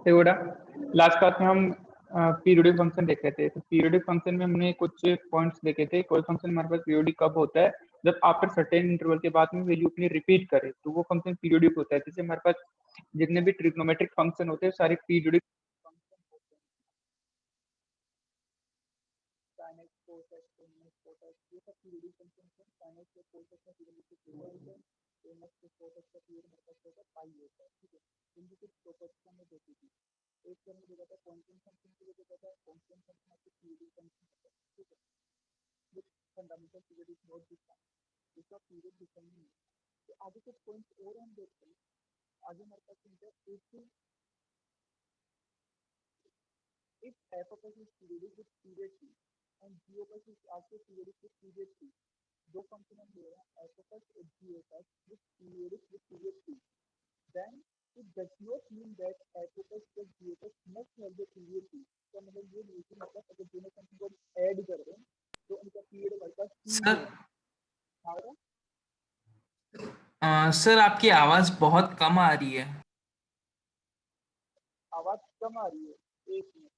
देखो बेटा, last class में हम पीरियोडिक फंक्शन देख रहे थे। तो पीरियोडिक फंक्शन में हमने कुछ पॉइंट्स देखे थे। कोई फंक्शन हमारे पास पीरियोडिक कब होता है? जब आफ्टर सर्टेन इंटरवल के बाद में वैल्यू अपनी रिपीट करे, तो वो फंक्शन पीरियोडिक होता है। जैसे हमारे पास जितने भी ट्रिग्नोमेट्रिक फंक्शन होते हैं सारे पीरियोडिक फंक्शन होते हैं। sin x cos x tan x cos x, ये सब पीरियोडिक फंक्शन है। sin x और cos x का पीरियोडिक होता है। tan x और cos x का पीरियड हमारे पास होता है पाई होता है, ठीक है। इनकी कुछ प्रॉपर्टीज हमने देखी थी। एक तो हमने देखा था कांस्टेंट फंक्शन के लिए देखा था, कांस्टेंट फंक्शन आपके पीरियडिक फंक्शन होता है, ठीक है। With fundamental period is not defined, इसका पीरियड डिफाइन नहीं है। तो आगे कुछ पॉइंट्स और हम देखते हैं। आगे हमारे पास है if f of x is periodic with period t and g of x is also periodic with period t, दो फंक्शन हम ले रहे हैं f of x और g of x with period t, then it does not mean that f of x plus g of x must have the period t। तो मतलब ये नहीं कि मतलब अगर दोनों फंक्शन को ऐड कर रहे हैं तो उनका पीरियड हमारे पास t सर सर आपकी आवाज बहुत कम आ रही है। आवाज कम आ रही है, एक मिनट।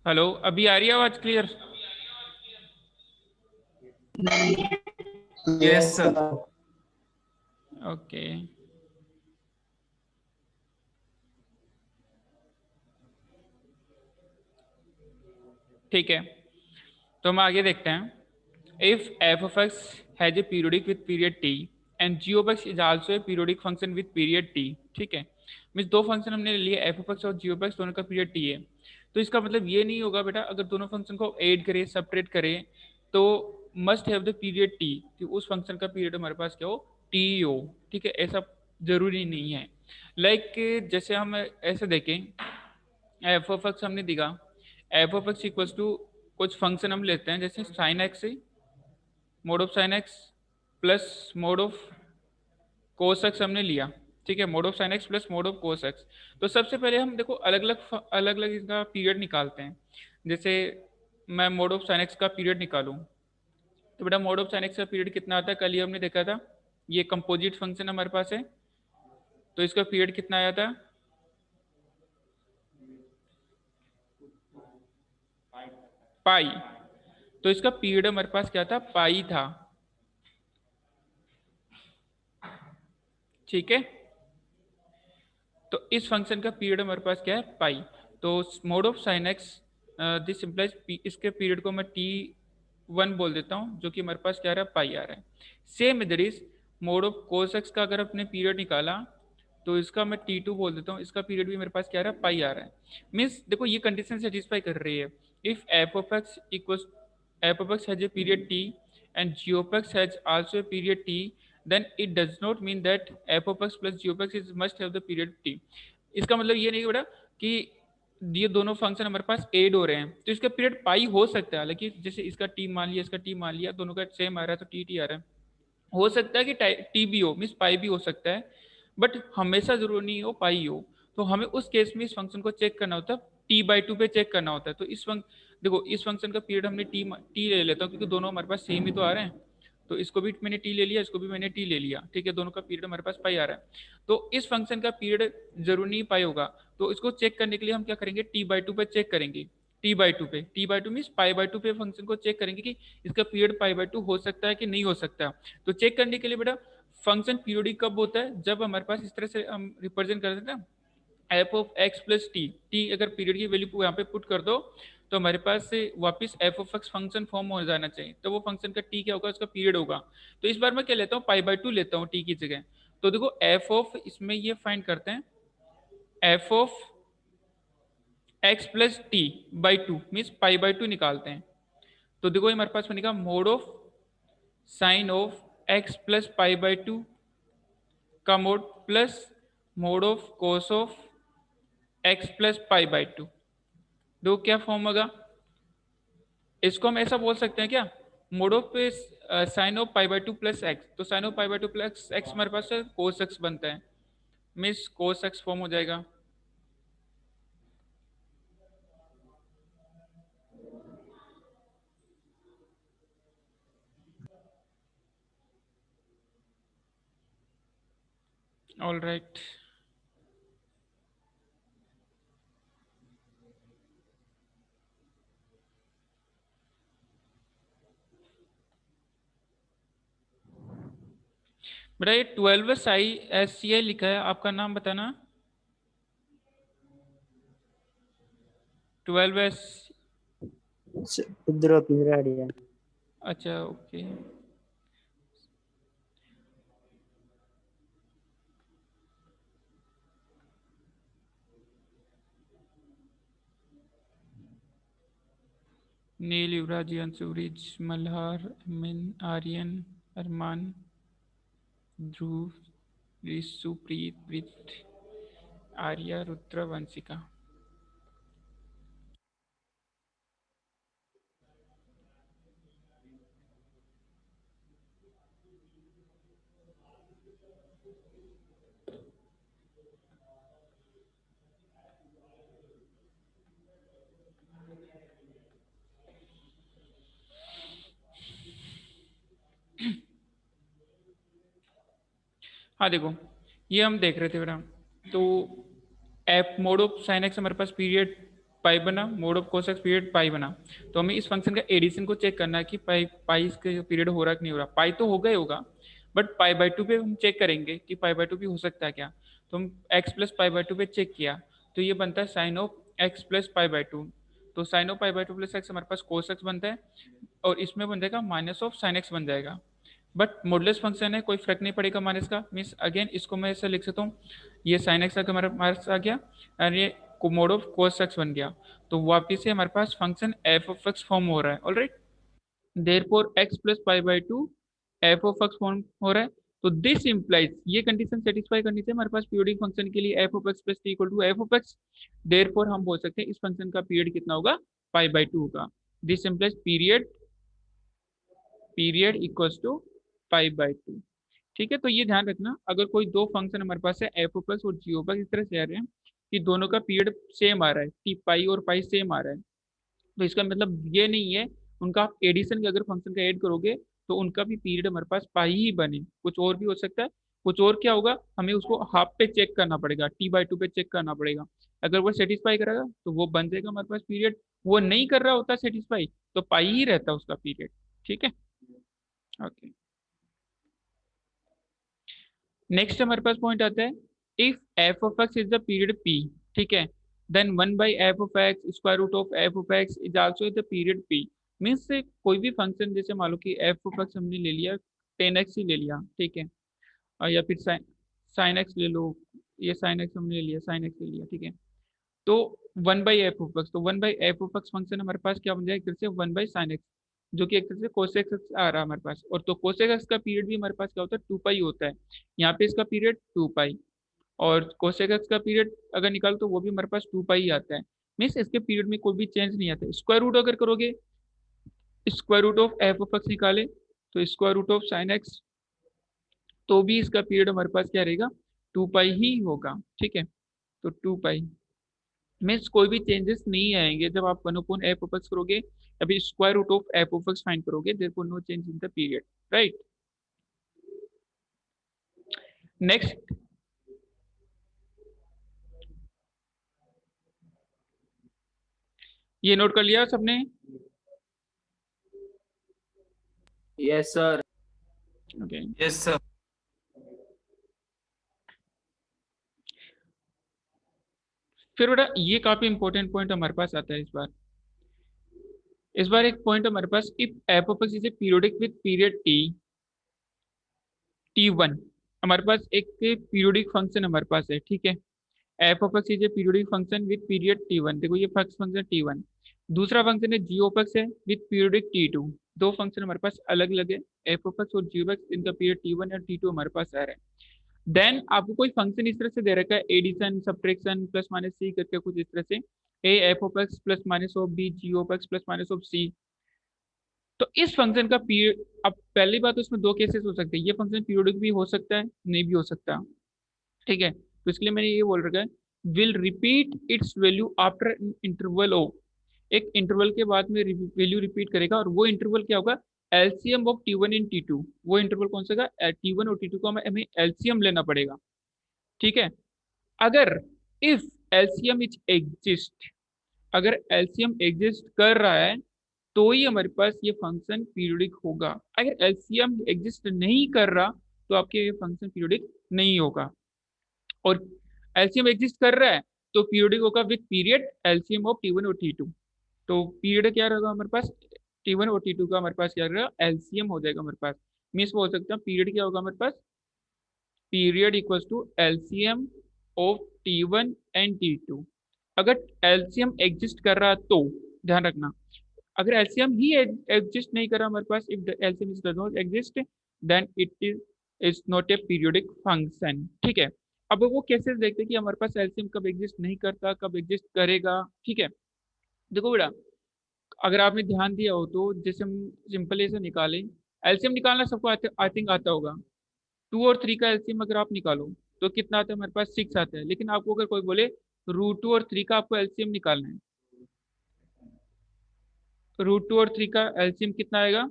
हेलो, अभी आ रही है आवाज क्लियर? Yes sir. ओके, ठीक है। तो हम आगे देखते हैं। If f of x has a periodic with period t and g of x is also a periodic function with period t, ठीक है। मीन्स दो फंक्शन हमने ले लिए, एफ ऑफ एक्स और जी ऑफ एक्स, दोनों का पीरियड टी है। तो इसका मतलब ये नहीं होगा बेटा अगर दोनों फंक्शन को ऐड करें, सेपरेट करें, तो must have the period T, कि उस फंक्शन का पीरियड हमारे पास क्या हो, टी हो, ठीक है। ऐसा जरूरी नहीं है। लाइक जैसे हम ऐसे देखें, एफ ऑफ एक्स हमने दिखा, f of x equals to कुछ फंक्शन हम लेते हैं जैसे साइन एक्स से mod of sine x plus mod of cos x हमने लिया, ठीक है। Mod of sine x plus mod of cos x. तो सबसे पहले हम देखो अलग अलग इसका पीरियड निकालते हैं। जैसे मैं मोड ऑफ साइन एक्स का पीरियड निकालूं, तो बेटा मोड ऑफ साइन एक्स का पीरियड कितना आता है? कल ही हमने देखा था, ये कंपोजिट फंक्शन हमारे पास है, तो इसका पीरियड कितना आया था? पाई। तो इसका पीरियड हमारे पास क्या था? पाई था, ठीक है। तो इस फंक्शन का पीरियड हमारे पास क्या है? पाई। तो mode of sine x this implies, इसके पीरियड को मैं टी वन बोल देता हूँ, जो कि हमारे पास क्या आ रहा है? पाई आ रहा है। सेम इधर is mode of cos x का अगर अपने पीरियड निकाला तो इसका मैं टी टू बोल देता हूँ, इसका पीरियड भी मेरे पास क्या आ रहा है? पाई आ रहा है। मीन्स देखो ये कंडीशन सेटिस्फाई कर रही है। If f of x equals F of x has a period T and g of x has also a period t, then it does not mean that f of x plus g of x is must have the period t। इसका मतलब ये नहीं बेटा कि ये दोनों function हमारे पास add हो रहे हैं तो इसका पीरियड पाई हो सकता है, हालांकि जैसे इसका टी मान लिया, इसका टी मान लिया, दोनों का सेम आ रहा है तो टी टी आ रहा है। हो सकता है कि टी भी हो, मीन्स पाई भी हो सकता है, बट हमेशा जरूरी नहीं हो पाई हो। तो हमें उस केस में इस फंक्शन को चेक करना होता है, टी बाई टू पे चेक करना होता है। तो देखो इस फंक्शन का पीरियड हमने टी ले लेता हूँ क्योंकि दोनों हमारे पास सेम ही तो आ रहे हैं। तो इसको भी मैंने टी ले लिया, इसको भी मैंने टी ले लिया, ठीक है। दोनों का पीरियड हमारे पास पाई आ रहा है। तो इस फंक्शन का पीरियड जरूर नहीं पाई होगा, तो इसको चेक करने के लिए हम क्या करेंगे? टी बाई टू पे चेक करेंगे। टी बाई टू पे, T by two means pi by two पे फंक्शन को चेक करेंगे कि इसका पीरियड पाई बाई टू हो सकता है कि नहीं हो सकता। तो चेक करने के लिए बेटा फंक्शन पीरियोडिक कब होता है? जब हमारे पास इस तरह से हम रिप्रेजेंट कर देते हैं f of x plus T, T अगर पीरियड की वैल्यू यहाँ पे पुट कर दो तो हमारे पास से वापस F of x function form हो जाना चाहिए। तो वो फंक्शन का टी क्या होगा? उसका पीरियड होगा। तो इस बार मैं क्या लेता हूँ? पाई बाई टू लेता हूँ टी की जगह। तो देखो एफ ऑफ, इसमें ये फाइंड करते हैं, f of x plus t by two means pi by two निकालते हैं। तो देखो ये हमारे पास बनेगा mod of sine of x plus pi by two का mod plus mod of cos of x plus pi by two. देखो क्या फॉर्म होगा, इसको हम ऐसा बोल सकते हैं क्या, मोड ऑफ पे sine of pi by two plus x, तो sine of pi by two plus x हमारे पास कोस एक्स बनता है, मीन्स कोस एक्स फॉर्म हो जाएगा। ऑल राइट, बेटा ये 12 SCI लिखा है, आपका नाम बताना। 12S, रुद्र पिंगराड़िया। अच्छा ओके। नील, युवराज, अंशुरिज, मल्हार, अमिन, आर्यन, अरमान, ध्रुव, ऋषु, प्रीत, प्रीत, आर्या, रुद्र, वंशिका। हाँ देखो ये हम देख रहे थे बेटा, तो f mod of sine x हमारे पास पीरियड पाई बना, mod of cos x period pi बना। तो हमें इस फंक्शन का एडिशन को चेक करना है कि पाई पाई इसके पीरियड हो रहा कि नहीं हो रहा। पाई तो होगा ही होगा, बट पाई बाई टू पे हम चेक करेंगे कि पाई बाई टू भी हो सकता है क्या। तो हम x plus pi by two पे चेक किया, तो ये बनता है sine of x plus pi by two. तो sine of pi by two plus x हमारे पास कोस एक्स बनता है, और इसमें बन जाएगा माइनस ऑफ साइन एक्स बन जाएगा। बट मॉडुलस फंक्शन है, कोई फर्क नहीं पड़ेगा माइनस का, मीन्स अगेन इसको मैं ऐसे लिख सकता हूँ, ये साइन एक्स हमारे पास आ गया और ये मोड ऑफ कोस एक्स बन गया। तो वापिस से हमारे पास function f of x form हो रहा है। Alright, therefore x plus pi by two f of x form हो रहा है। तो दिस इंप्लाइज, ये कंडीशन सेटिस्फाई करनी चाहिए हमारे पास पीरियोडिक फंक्शन के लिए f of x plus t equal to f of x. Therefore हम बोल सकते हैं इस फंक्शन का पीरियड कितना होगा, पाई बाई टू होगा। This implies period equals to pi by two. ठीक है, तो ये ध्यान रखना, अगर कोई दो फंक्शन हमारे पास है एफ प्लस और जी प्लस, इस तरह से आ रहे हैं कि दोनों का पीरियड सेम आ रहा है, टी पाई और पाई सेम आ रहा है, तो इसका मतलब ये नहीं है उनका आप एडिशन के अगर फंक्शन का ऐड करोगे तो उनका भी पीरियड हमारे पास पाई ही बने, कुछ और भी हो सकता है। कुछ और क्या होगा, हमें उसको हाफ पे चेक करना पड़ेगा, टी बाई टू पे चेक करना पड़ेगा। अगर वो सेटिस्फाई करेगा तो वो बन जाएगा हमारे पास पीरियड, वो नहीं कर रहा होता सेटिस्फाई तो पाई ही रहता उसका पीरियड। ठीक है, ओके। नेक्स्ट हमारे पास पॉइंट आता है, if f of x is the period p, ठीक है, then one by f of x square root of f of x is also the period p. Means कोई भी फंक्शन, जैसे मान लो कि एफ ऑफ एक्स हमने ले लिया 10x ही ले लिया, ठीक है, और या फिर साइन एक्स ले लो, ये साइन एक्स हमने ले लिया, साइन एक्स ले लिया, ठीक है। तो one by f of x, तो one by f of x function हमारे पास क्या बन जाएगा, एक तरह से वन बाई साइन एक्स, जो कि एक तरह से कोसेक एक्स आ रहा है हमारे पास। और तो कोसेक एक्स का पीरियड भी हमारे पास क्या होता है, टू पाई होता है। यहाँ पे इसका पीरियड टू पाई, और कोसेक एक्स का पीरियड अगर निकालो तो वो भी हमारे पास टू पाई ही आता है। मीन्स इसके पीरियड में कोई भी चेंज नहीं आता है। स्क्वायर रूट अगर करोगे, square root of f of x निकाले तो square root of sine x, तो भी इसका पीरियड हमारे पास क्या रहेगा, टू पाई ही होगा। ठीक है, तो टू पाई मीन्स कोई भी चेंजेस नहीं आएंगे जब आप one upon f of x करोगे, अभी square root of f of x find करोगे, therefore no change in the period. Right, next, ये नोट कर लिया सबने? Yes sir. Okay, yes sir. फिर बेटा ये काफी इंपॉर्टेंट पॉइंट हमारे पास आता है इस बार एक पॉइंट हमारे पास, if f of x is a periodic with period t t one, हमारे पास एक पीरियोडिक फंक्शन हमारे पास है, ठीक है। F of x is a periodic function with period t1, देखो ये फर्स्ट फंक्शन t1। दूसरा फंक्शन है जी ऑफ एक्स है विद पीरियोडिक t2। दो फंक्शन हमारे पास अलग अलग है, एफ ऑफ एक्स और जी ऑफ एक्स, इनका पीरियड t1 और t2 हमारे पास आ रहा है। देन आपको कोई फंक्शन इस तरह से दे रखा है, addition subtraction plus minus c करके कुछ इस तरह से, a f of x plus minus of b g of x plus minus of c. तो इस फंक्शन का पीरियड, अब पहली बात तो इसमें दो केसेस हो सकते हैं, ये फंक्शन पीरियोडिक भी हो सकता है, नहीं भी हो सकता, ठीक है। तो इसलिए मैंने ये बोल रखा है will repeat its value after interval o, एक इंटरवल के बाद में वैल्यू रिपीट करेगा, और वो इंटरवल क्या होगा, LCM of T one in T2. वो इंटरवल कौन सा होगा, टी1 और टी2 का हमें एलसीएम लेना पड़ेगा, ठीक है। अगर इफ एलसीएम इज एग्जिस्ट, अगर एलसीएम एग्जिस्ट कर रहा है तो ही हमारे पास ये फंक्शन पीरियोडिक होगा। अगर एलसीएम एग्जिस्ट नहीं कर रहा तो आपके ये फंक्शन पीरियोडिक नहीं होगा। और एलसीएम एग्जिस्ट कर रहा है तो पीरियोडिक होगा विद पीरियड एलसीएम ऑफ टी1 और टी2। तो पीरियड क्या रहेगा हमारे पास, टी1 और टी2 का हमारे पास क्या रहेगा, एलसीएम हो जाएगा हमारे पास। मीन्स बोल सकते हैं पीरियड क्या होगा हमारे पास, period equals to LCM of t one and t two. अगर एलसीएम एग्जिस्ट कर रहा तो ध्यान रखना, अगर एलसीएम ही एग्जिस्ट नहीं कर रहा हमारे पास, if LCM does not exist then it is not a periodic function, ठीक है। अब वो केसेस देखते हैं कि हमारे पास एलसीएम कब एग्जिस्ट नहीं करता, कब एग्जिस्ट करेगा, ठीक है। देखो बेटा, अगर आपने ध्यान दिया हो तो जैसे हम सिंपल ऐसे निकालें, एलसीएम निकालना सबको आई थिंक आता होगा। 2 और 3 का एलसीएम अगर आप निकालो तो कितना आता है हमारे पास, 6 आता है। लेकिन आपको अगर कोई बोले √2 और 3 का आपको एलसीएम निकालना है, √2 और 3 का एलसीएम कितना आएगा।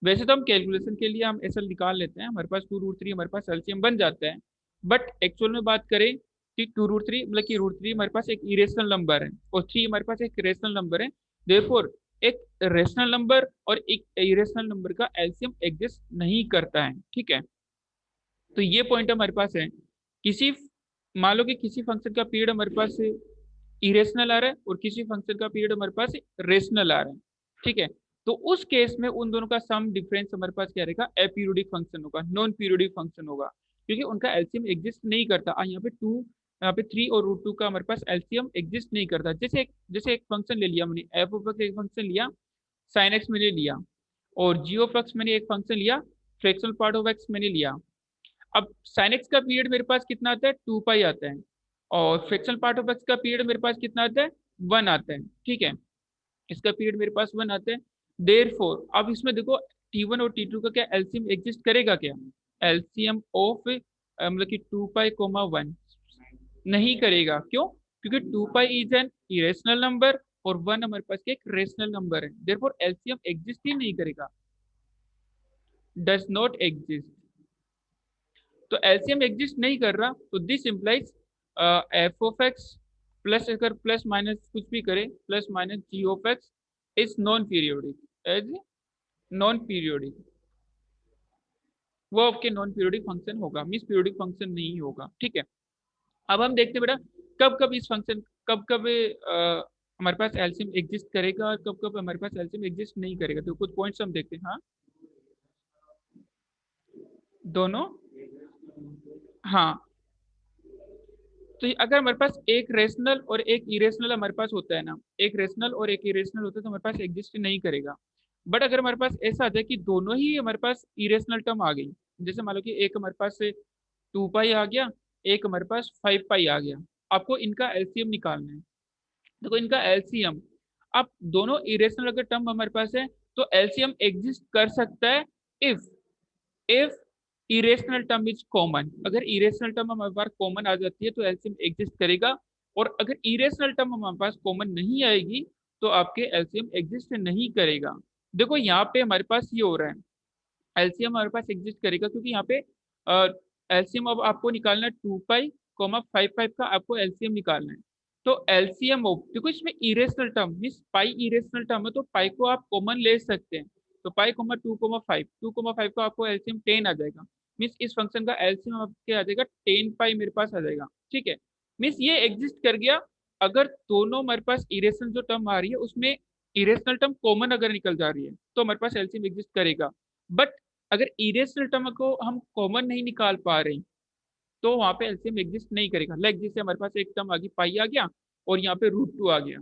वैसे तो हम कैलकुलेशन के लिए हम ऐसा निकाल लेते हैं, हमारे पास 2√3 हमारे पास एलसीएम बन जाता है। बट एक्चुअल में बात करें कि 2√3 मतलब कि √3 हमारे पास एक इरेशनल नंबर है और 3 हमारे पास एक रेशनल नंबर है। देयरफॉर एक रेशनल नंबर और एक इरेशनल नंबर का एलसीएम एग्जिस्ट नहीं करता है, ठीक है। तो ये पॉइंट हमारे पास है। किसी, मान लो कि किसी फंक्शन का पीरियड हमारे पास इरेशनल आ रहा है और किसी फंक्शन का पीरियड हमारे पास रेशनल आ रहा है, ठीक है। तो उस केस में उन दोनों का सम डिफरेंस हमारे पास क्या रहेगा, अपीरियोडिक फंक्शन होगा, नॉन पीरियोडिक फंक्शन होगा, क्योंकि उनका एलसीएम एग्जिस्ट नहीं करता। यहाँ पे 2, यहाँ पे 3 और √2 का हमारे पास एलसीएम एग्जिस्ट नहीं करता। जैसे एक फंक्शन ले लिया मैंने, एफ ऑफ एक्स एक फंक्शन लिया, साइन एक्स मैंने लिया, और जी ऑफ एक्स मैंने एक फंक्शन लिया, फ्रैक्शनल पार्ट ऑफ एक्स मैंने लिया। अब साइन एक्स का पीरियड मेरे पास कितना आता है, 2 पाई आता है, और फ्रैक्शनल पार्ट ऑफ एक्स का पीरियड मेरे पास कितना आता है, 1 आता है, ठीक है। इसका पीरियड मेरे पास 1 आता है। देयरफॉर अब इसमें देखो T1 और T2 का क्या एलसीएम एग्जिस्ट करेगा क्या, एलसीएम ऑफ मतलब कि 2 पाई 1 नहीं करेगा। क्यों, क्योंकि 2 pi is an irrational number और 1 हमारे पास एक रेशनल नंबर है। देयरफॉर एलसीएम एग्जिस्ट ही नहीं करेगा, डज नॉट एग्जिस्ट। तो एलसीएम एग्जिस्ट नहीं कर रहा तो this implies f of x plus, अगर प्लस माइनस कुछ भी करे, plus minus g of x is non periodic, as non periodic, वो आपके नॉन पीरियोडिक फंक्शन होगा, मिस पीरियोडिक फंक्शन नहीं होगा, ठीक है। अब हम देखते हैं बेटा कब कब इस फंक्शन, कब कब हमारे पास एलसीएम एग्जिस्ट करेगा और कब कब हमारे पास एलसीएम एग्जिस्ट नहीं करेगा। तो कुछ पॉइंट्स हम देखते हैं। हाँ, दोनों, हाँ। तो अगर हमारे पास एक रेशनल और एक इरेशनल हमारे पास होता है ना, एक रेशनल और एक इरेशनल होता है तो हमारे पास एग्जिस्ट नहीं करेगा। बट अगर हमारे पास ऐसा आता है कि दोनों ही हमारे पास इरेशनल टर्म आ गई, जैसे मान लो कि एक हमारे पास से 2 पाई आ गया, एक हमारे पास 5 पाई आ गया, आपको इनका एलसीएम निकालना है। देखो इनका एलसीएम, अब दोनों इरेशनल अगर टर्म हमारे पास है तो एलसीएम एग्जिस्ट कर सकता है if irrational term is common. अगर इरेशनल टर्म हमारे पास कॉमन आ जाती है तो एलसीएम एग्जिस्ट करेगा, और अगर इरेशनल टर्म हमारे पास कॉमन नहीं आएगी तो आपके एलसीएम एग्जिस्ट नहीं करेगा। देखो यहाँ पे हमारे पास ये हो रहा है, एलसीएम हमारे पास एग्जिस्ट करेगा क्योंकि यहाँ पे एलसीएम अब आपको निकालना है 2 पाई 5 का आपको एलसीएम निकालना है। तो एलसीएम ऑफ, देखो इसमें इरेशनल टर्म मींस पाई इरेशनल टर्म है तो पाई को आप कॉमन ले सकते हैं। तो पाई 2,5 का आपको एलसीएम 10 आ जाएगा, मींस इस फंक्शन का एलसीएम आपके आ जाएगा 10 पाई मेरे पास आ जाएगा, ठीक है। मींस ये एग्जिस्ट कर गया अगर दोनों हमारे पास इरेशनल जो टर्म आ रही है उसमें इरेशनल टर्म कॉमन अगर निकल जा रही है तो हमारे पास एलसीएम एग्जिस्ट करेगा। बट अगर इरेशनल टर्म को हम कॉमन नहीं निकाल पा रहे तो वहां पे एलसीएम एग्जिस्ट नहीं करेगा। लाइक जैसे हमारे पास एक टर्म आ गई पाई आ गया और यहाँ पे √2 आ गया,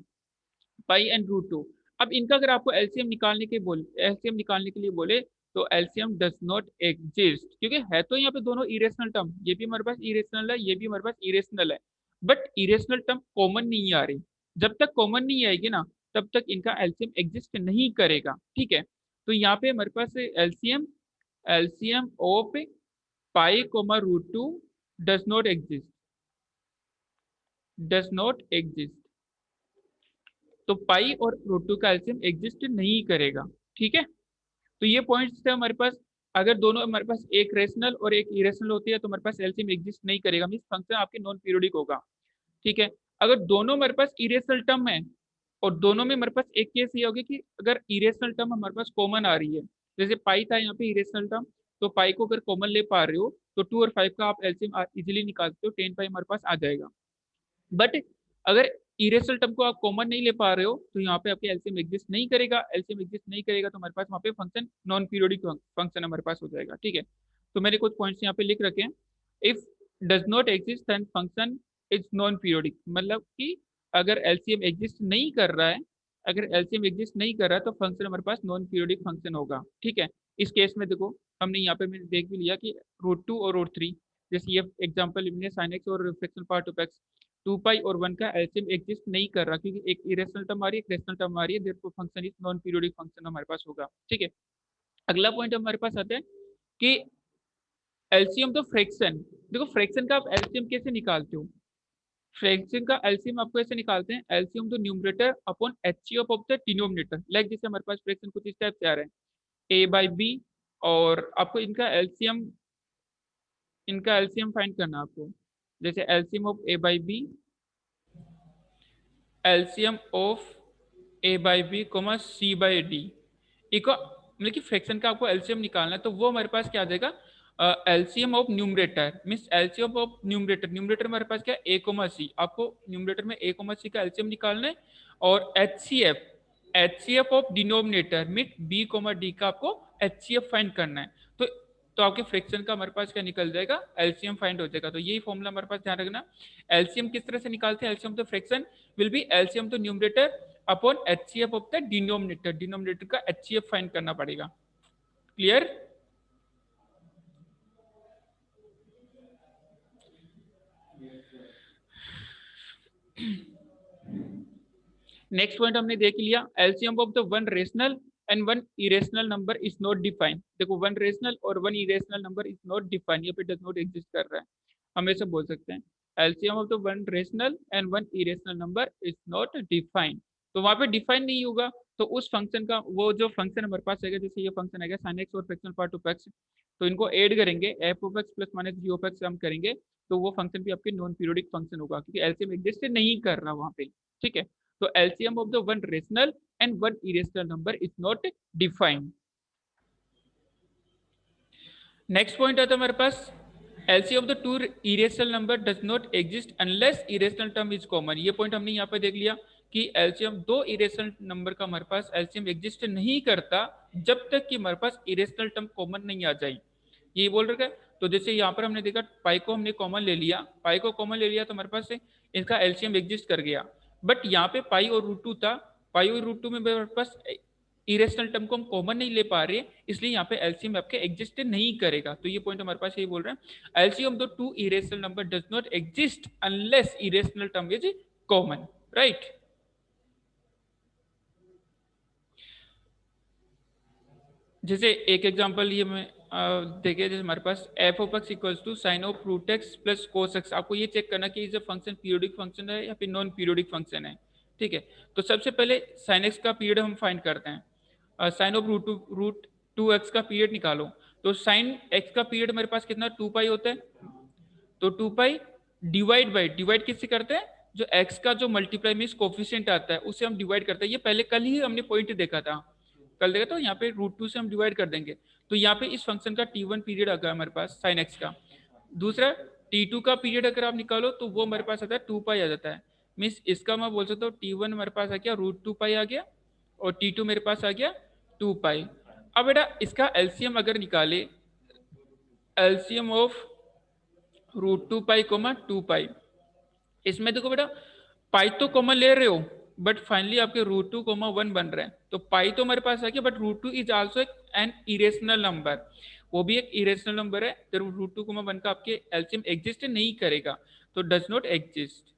पाई एंड √2। अब इनका अगर आपको एलसीएम निकालने के लिए बोले तो एलसीएम डज नॉट एग्जिस्ट, क्योंकि है तो यहाँ पे दोनों इरेशनल टर्म, ये भी हमारे पास इरेशनल है, ये भी हमारे पास इरेशनल है, बट इरेशनल टर्म कॉमन नहीं आ रही। जब तक कॉमन नहीं आएगी ना तब तक इनका एलसीएम एग्जिस्ट नहीं करेगा। ठीक है, तो यहाँ पे हमारे पास LCM LCM of pi comma √2 does not exist, does not exist. तो पाई और √2 का एलसीएम एग्जिस्ट नहीं करेगा। ठीक है, तो ये पॉइंट्स थे हमारे पास। अगर दोनों हमारे पास एक रेशनल और एक इरेशनल होती है तो हमारे पास एलसीएम एग्जिस्ट नहीं करेगा, मींस फंक्शन आपके नॉन पीरियोडिक होगा। ठीक है, अगर दोनों हमारे पास इरेशनल टर्म है और दोनों में हमारे पास एक केस ये होगी कि अगर इरेशनल टर्म हमारे पास कॉमन आ रही है, जैसे पाई था यहाँ पे इरेशनल टर्म, तो पाई को अगर कॉमन ले पा रहे हो तो 2 और 5 का आप एलसीएम इजीली निकाल सकते हो, 10 पाई हमारे पास आ जाएगा। बट अगर इरेशनल टर्म को आप कॉमन नहीं ले पा रहे हो तो यहाँ पे आपके एलसीएम एग्जिस्ट नहीं करेगा। एलसीएम एग्जिस्ट नहीं करेगा तो हमारे पास वहाँ पे फंक्शन नॉन पीरियोडिक फंक्शन हमारे पास हो जाएगा। ठीक है, तो मैंने कुछ पॉइंट्स यहाँ पे लिख रखे हैं। If does not exist then function is non periodic, मतलब कि अगर एलसीएम एग्जिस्ट नहीं कर रहा है, अगर एलसीएम एग्जिस्ट नहीं कर रहा है तो फंक्शन हमारे पास नॉन पीरियोडिक फंक्शन होगा। ठीक है, इस केस में देखो हमने यहाँ पे मैंने देख भी लिया कि √2 और √3, जैसे ये एग्जाम्पल हमने साइन एक्स और फ्रैक्शनल पार्ट ऑफ एक्स 2 पाई और 1 का एलसीएम एग्जिस्ट नहीं कर रहा, क्योंकि एक इरेशनल टर्म आ रही है, एक रेशनल टर्म आ रही है, therefore function is non periodic function हमारे पास होगा। ठीक है, अगला पॉइंट हमारे पास आता है कि एलसीएम तो फ्रैक्शन, देखो फ्रैक्शन का आप एलसीएम कैसे निकालते हो? फ्रैक्शन का एलसीएम आपको ऐसे निकालते हैं, एलसीएम तो numerator upon HCF of the denominator. Like जैसे हमारे पास फ्रैक्शन कुछ इस टाइप से आ रहा है a/b, और आपको इनका एलसीएम फाइंड करना है आपको। जैसे LCM of a/b, LCM of a/b comma c/d, इको मतलब कि फ्रैक्शन का आपको एलसीएम निकालना है, तो वो हमारे पास क्या आ जाएगा? LCM of numerator means LCM of numerator, numerator हमारे पास क्या है a, आपको न्यूमरेटर में a, का एलसीएम निकालना है, और HCF of denominator mean b, d का आपको एचसीएफ फाइंड करना है। तो आपके फ्रैक्शन का हमारे पास क्या निकल जाएगा? एलसीएम फाइंड हो जाएगा। तो यही फॉर्मूला हमारे पास ध्यान रखना। एलसीएम किस तरह से निकालते हैं? एलसीएम तो फ्रैक्शन विल बी एलसीएम तो numerator upon HCF of the denominator, denominator का एचसीएफ फाइंड करना पड़ेगा। क्लियर? नेक्स्ट पॉइंट हमने देख लिया, LCM of the one rational and one irrational number is not defined. देखो वन रेशनल और one irrational number is not defined, ये पे डज नॉट एग्जिस्ट कर रहा है, हम ऐसे बोल सकते हैं LCM of the one rational and one irrational number is not defined. तो वहां पे डिफाइन नहीं होगा तो उस फंक्शन का वो जो फंक्शन हमारे पास आएगा, जैसे ये फंक्शन आएगा sin x और फ्रैक्शनल पार्ट ऑफ x, तो इनको ऐड करेंगे f of x plus minus g of x हम करेंगे तो वो फंक्शन भी आपके नॉन पीरियोडिक फंक्शन होगा, क्योंकि एलसीएम एग्जिस्ट नहीं कर रहा वहां पे। ठीक है, तो LCM of the one rational and one irrational number is not defined. Next point आता है हमारे पास, LCM of the two irrational number does not exist unless irrational term is common। ये पॉइंट हमने यहाँ पे देख लिया कि LCM दो irrational नंबर का हमारे पास LCM एग्जिस्ट नहीं करता जब तक कि हमारे पास irrational टर्म कॉमन नहीं आ जाए, यही बोल रखा है। तो जैसे यहाँ पर हमने देखा पाई को हमने कॉमन ले लिया, पाई को कॉमन ले लिया तो हमारे पास इसका LCM एग्जिस्ट कर गया, बट यहाँ पे पाई और √2 था, पाई और √2 में मेरे पास इरेशनल टर्म को हम कॉमन नहीं ले पा रहे, इसलिए यहाँ पे एलसीएम आपके एग्जिस्ट नहीं करेगा। तो ये पॉइंट हमारे पास यही बोल रहे हैं, LCM the two irrational number does not exist unless irrational term is common, right. जैसे एक एग्जांपल ये मैं देखिए, जैसे हमारे पास f of x equals to sine of √x plus cos x, आपको ये चेक करना कि ये फंक्शन पीरियोडिक फंक्शन है या फिर नॉन पीरियोडिक फंक्शन है। ठीक है, तो सबसे पहले साइन x का पीरियड हम फाइंड करते हैं, साइन ऑफ √2x का पीरियड निकालो, तो साइन x का पीरियड मेरे पास कितना 2 पाई होता है, तो 2 पाई डिवाइड किससे करते हैं? जो x का जो मल्टीप्लाई मींस कोफिशिएंट आता है उससे हम डिवाइड करते हैं। ये पहले कल ही हमने पॉइंट देखा था, कल देखा, तो यहाँ पे √2 से हम डिवाइड कर देंगे, तो यहाँ पे इस फंक्शन का t1 पीरियड आ गया हमारे पास साइन x का। दूसरा t2 का पीरियड अगर आप निकालो तो वो हमारे पास आता है 2 पाई आ जाता है, मीन्स इसका मैं बोल सकता हूँ t1 हमारे पास आ गया √2 पाई आ गया और t2 मेरे पास आ गया 2 पाई। अब बेटा इसका एलसीएम अगर निकाले, एलसीएम ऑफ √2 पाई कोमा 2 पाई, इसमें देखो बेटा पाई तो कॉमन ले रहे हो बट फाइनली आपके √2, 1 बन रहे हैं, तो पाई तो हमारे पास आ गया, but √2 is also an irrational number, वो भी एक इरेशनल नंबर है, तो √2, 1 का आपके एलसीएम एग्जिस्ट नहीं करेगा, तो does not exist,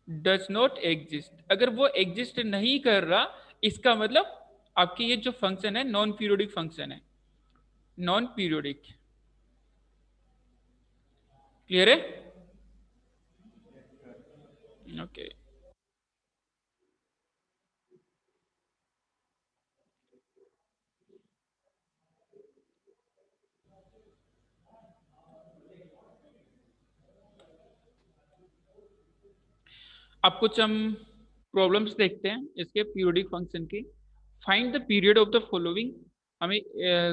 does not exist. अगर वो एग्जिस्ट नहीं कर रहा, इसका मतलब आपके ये जो फंक्शन है नॉन पीरियोडिक फंक्शन है, नॉन पीरियोडिक। क्लियर है? ओके अब कुछ हम प्रॉब्लम्स देखते हैं इसके पीरियोडिक फंक्शन की। Find the period of the following, हमें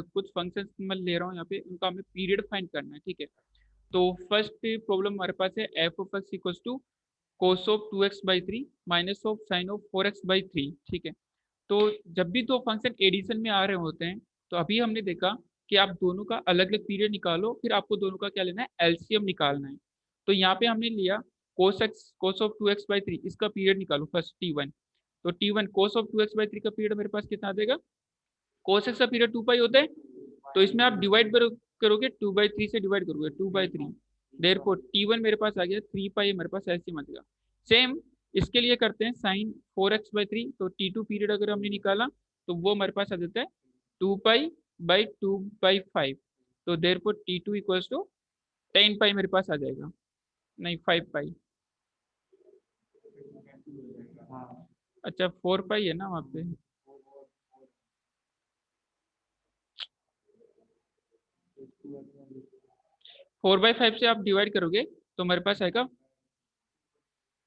कुछ फंक्शंस मैं ले रहा हूँ यहाँ पे, उनका हमें पीरियड फाइंड करना है, ठीक है। तो फर्स्ट प्रॉब्लम हमारे पास है f of x equals to cos of 2x/3 minus of sine of 4x/3, ठीक है। तो जब भी दो फंक्शन एडिशन में आ रहे होते हैं, तो अभी हमने देखा कि आप दोनों का अलग अलग पीरियड निकालो, फिर आपको दोनों का क्या लेना है, एलसीएम निकालना है। तो यहाँ पे हमने लिया कोस ऑफ 2x/3, इसका पीरियड निकालो फर्स्ट t1। तो t1 कोस ऑफ 2x/3 का पीरियड मेरे पास कितना आ जाएगा, कोस एक्स का पीरियड 2 पाई होता है, तो इसमें आप डिवाइड करोगे 2/3 से डिवाइड करोगे 2/3, देयरफॉर t1 मेरे पास आ गया 3 पाई, मेरे पास एलसीएम आ जाएगा। सेम इसके लिए करते हैं साइन 4x/3, तो t2 पीरियड अगर हमने निकाला तो वो हमारे पास आ जाता है 2 पाई/2/5, तो देयरफॉर t2 इक्वल्स टू 10 पाई मेरे पास आ जाएगा, नहीं 5 पाई, अच्छा 4 पाई है ना वहाँ पे, 4/5 से आप डिवाइड करोगे तो हमारे पास आएगा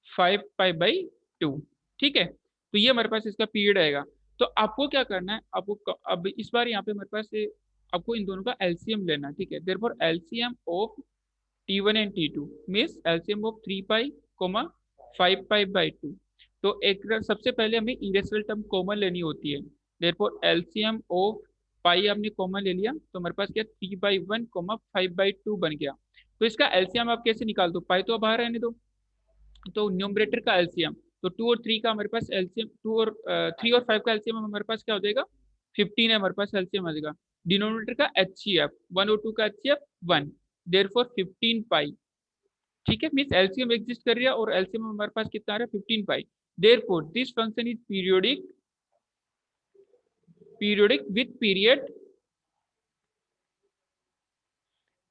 5 पाई/2, ठीक है। तो ये हमारे पास इसका पीरियड आएगा। तो आपको क्या करना है, आपको अब इस बार यहाँ पे हमारे पास आपको इन दोनों का एलसीएम लेना है, ठीक है। Therefore LCM of t1 and t2 means LCM of 3 pi comma 5 पाई/2। तो एक सबसे पहले हमें इरेशनल टर्म कॉमन लेनी होती है, देयरफॉर एलसीएम ऑफ पाई हमने कॉमन ले लिया, तो हमारे पास क्या 3/1 कोमा 5/2 बन गया। तो इसका एलसीएम आप कैसे निकाल दो, पाई तो बाहर रहने दो, तो न्यूमरेटर का एलसीएम, तो 2 और 3 का हमारे पास एलसीएम, 2 और 3 और 5 का एलसीएम हमारे पास क्या हो जाएगा, 15 है हमारे पास एलसीएम आ जाएगा। डिनोमिनेटर का एचसीएफ 1 और 2 का एचसीएफ 1, देयरफॉर 15 पाई, ठीक है। मींस एलसीएम एग्जिस्ट कर रहा है और एलसीएम हमारे पास कितना आ रहा है 15 pi, therefore this function is periodic, periodic with period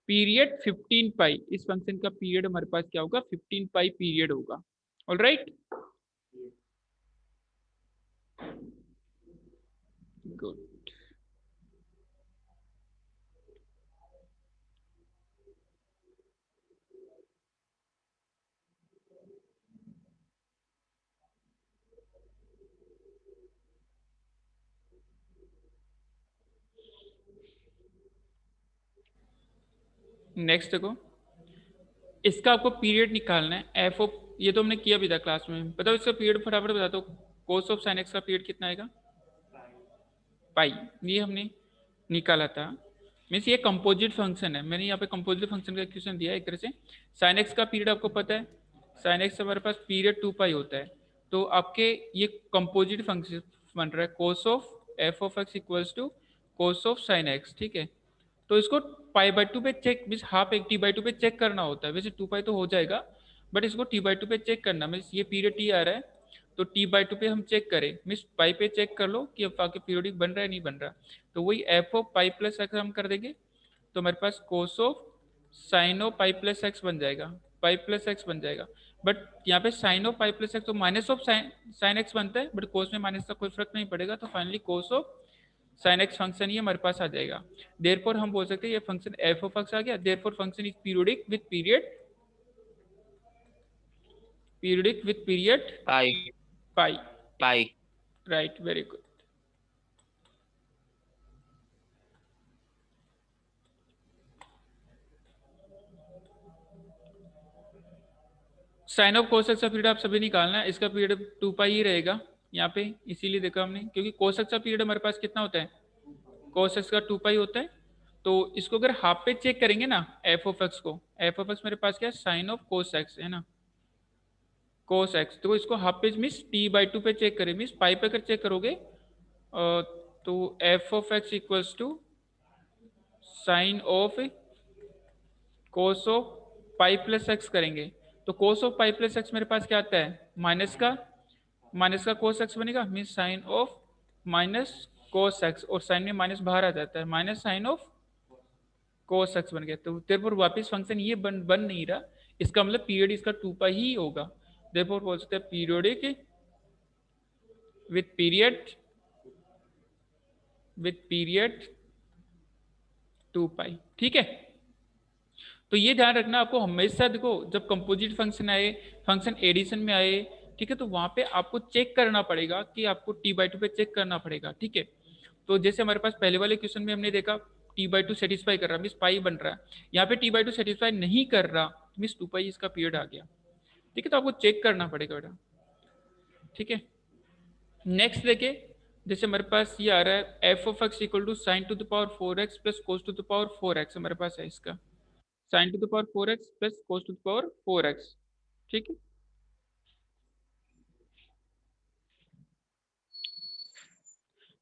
15 pi. इस फंक्शन का पीरियड हमारे पास क्या होगा, 15 पाई पीरियड होगा। Alright, good. नेक्स्ट देखो, इसका आपको पीरियड निकालना है एफ ऑफ, ये तो हमने किया भी था क्लास में, बताओ इसका पीरियड फटाफट बता दो। कोस ऑफ साइन एक्स का पीरियड कितना आएगा, पाई, ये हमने निकाला था। मीन्स ये कंपोजिट फंक्शन है, मैंने यहाँ पे कंपोजिट फंक्शन का इक्वेशन दिया है एक तरह से। साइन एक्स का पीरियड आपको पता है, साइन एक्स हमारे पास पीरियड 2 पाई होता है, तो आपके ये कंपोजिट फंक्शन बन रहा है cos of f of x equals to cos of sine x, ठीक है। तो इसको π/2 पे चेक, मीन्स हाफ एक t/2 पे चेक करना होता है, वैसे 2 पाई तो हो जाएगा, बट इसको t/2 पे चेक करना, मीन्स ये पीरियड t आ रहा है, तो t/2 पे हम चेक करें, मीन्स पाई पे चेक कर लो कि अब आगे पीरियोडिक बन रहा है नहीं बन रहा, तो वही f of pi plus x हम कर देंगे, तो हमारे पास cos of sine of pi plus x बन जाएगा, पाई प्लस एक्स बन जाएगा। बट यहाँ पे sine of pi plus x तो माइनस ऑफ साइन एक्स बनता है, बट कोस में माइनस का कोई फर्क नहीं पड़ेगा, तो finally cos of sine x function ये हमारे पास आ जाएगा। देयरफॉर हम बोल सकते हैं ये फंक्शन एफ ऑफ एक्स आ गया, therefore function is periodic with period, periodic with period pi, right, very good. Sine of cos x का पीरियड आप सभी निकालना है, इसका पीरियड 2 पाई ही रहेगा यहाँ पे, इसीलिए देखा हमने, क्योंकि कोस एक्स का पीरियड हमारे पास कितना होता है cos x का 2 पाई होता है। तो इसको अगर हाफ पे चेक करेंगे ना f ऑफ x को, f ऑफ x मेरे पास क्या है साइन ऑफ cos x है ना, cos x, तो इसको हाफ पे मीन्स t/2 पे चेक करें, मीन्स पाई पे अगर चेक करोगे तो f of x equals to sine of cos of pi plus x करेंगे। तो cos of pi plus x मेरे पास क्या आता है माइनस का cos x बनेगा, means sine of minus cos x, और साइन में माइनस बाहर आ जाता है, minus sine of cos x बन गया। तो देयरफॉर वापस फंक्शन ये बन नहीं रहा, इसका मतलब पीरियड इसका 2 पाई ही होगा। देयरफॉर बोल सकते हैं पीरियोडिक विथ पीरियड 2 पाई। ठीक है, तो ये ध्यान रखना आपको हमेशा, देखो जब कंपोजिट फंक्शन आए, फंक्शन एडिशन में आए, ठीक है, तो वहां पे आपको चेक करना पड़ेगा कि आपको t/2 पे चेक करना पड़ेगा। ठीक है, तो जैसे हमारे पास पहले वाले क्वेश्चन में हमने देखा t/2 सेटिस्फाई कर रहा मीस पाई बन रहा है, यहाँ पे t/2 सेटिस्फाई नहीं कर रहा मीस 2 पाई इसका पीरियड आ गया। ठीक है, तो आपको चेक करना पड़ेगा बेटा। ठीक है, नेक्स्ट देखे, जैसे हमारे पास ये आ रहा है f of x equal to sine to the power 4x plus cos to the power 4x, हमारे पास है इसका sine to the power 4x plus cos to the power 4x। ठीक है,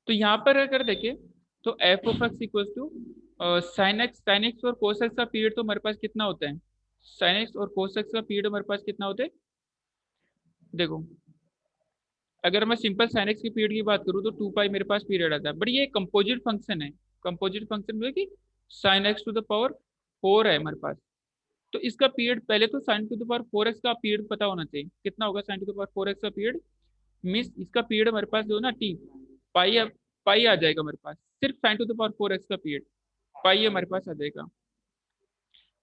तो यहाँ पर अगर देखें तो f of x equal to sine x और कोस एक्स का पीरियड तो हमारे पास कितना होता है, साइन एक्स और कोस एक्स का पीरियड हमारे पास कितना होता है। देखो अगर मैं सिंपल साइन एक्स की पीरियड की बात करूँ तो 2 पाई मेरे पास पीरियड आता है, बट ये कंपोजिट फंक्शन है, कंपोजिट फंक्शन में कि sine x to the power 4 है हमारे पास, तो इसका पीरियड पहले तो sign to the power 4x का पीरियड पता होना चाहिए, कितना होगा sign to the power 4x का पीरियड, मीन्स इसका पीरियड हमारे पास जो है ना टी पाई आ जाएगा हमारे पास, सिर्फ sign to the power 4x का पीरियड पाई हमारे पास आ जाएगा,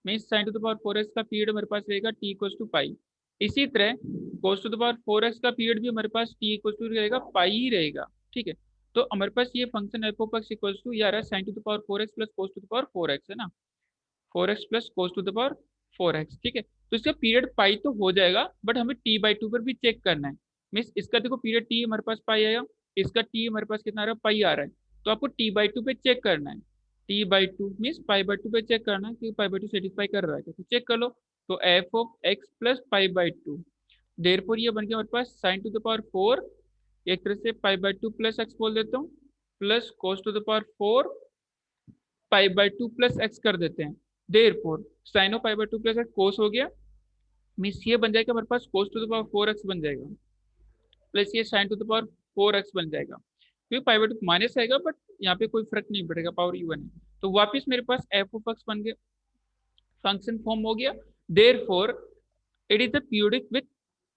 means sign to the power 4x का पीरियड हमारे पास रहेगा t इक्वल टू पाई। इसी तरह कोस टू द पावर 4x का पीरियड भी हमारे पास t इक्वल टू रहेगा पाई ही रहेगा। ठीक है, तो हमारे पास ये function f of x equal to ये आ रहा है sine to the power 4x plus cos to the power 4x है ना, 4x plus cos to the power 4x। ठीक है, तो इसका पीरियड पाई तो हो जाएगा, बट हमें t/2 पर भी चेक करना है, मीन्स इसका देखो पीरियड t हमारे पास पाई आया, इसका t हमारे पास कितना आ रहा है पाई आ रहा है, तो आपको t/2 पे चेक करना है, t/2 मीन्स पाई/2 पे चेक करना है कि पाई/2 सेटिस्फाई कर रहा है, तो चेक कर लो। तो f of x plus pi by two, therefore ये बन गया हमारे पास साइन टू द पावर 4, एक तरह से पाई/2 प्लस एक्स बोल देता हूँ, plus cos to the power 4 pi by two plus x कर देते हैं, therefore sine of pi by two plus x cos हो गया, मीन्स ये बन जाएगा हमारे पास cos to the power 4x बन जाएगा, प्लस ये sign to the power 4x बन जाएगा, क्योंकि पाई/2 माइनस आएगा बट यहाँ पे कोई फर्क नहीं पड़ेगा, पावर इवन है। तो वापस मेरे पास एफ ऑफ एक्स बन गया, फंक्शन फॉर्म हो गया, therefore it is the periodic with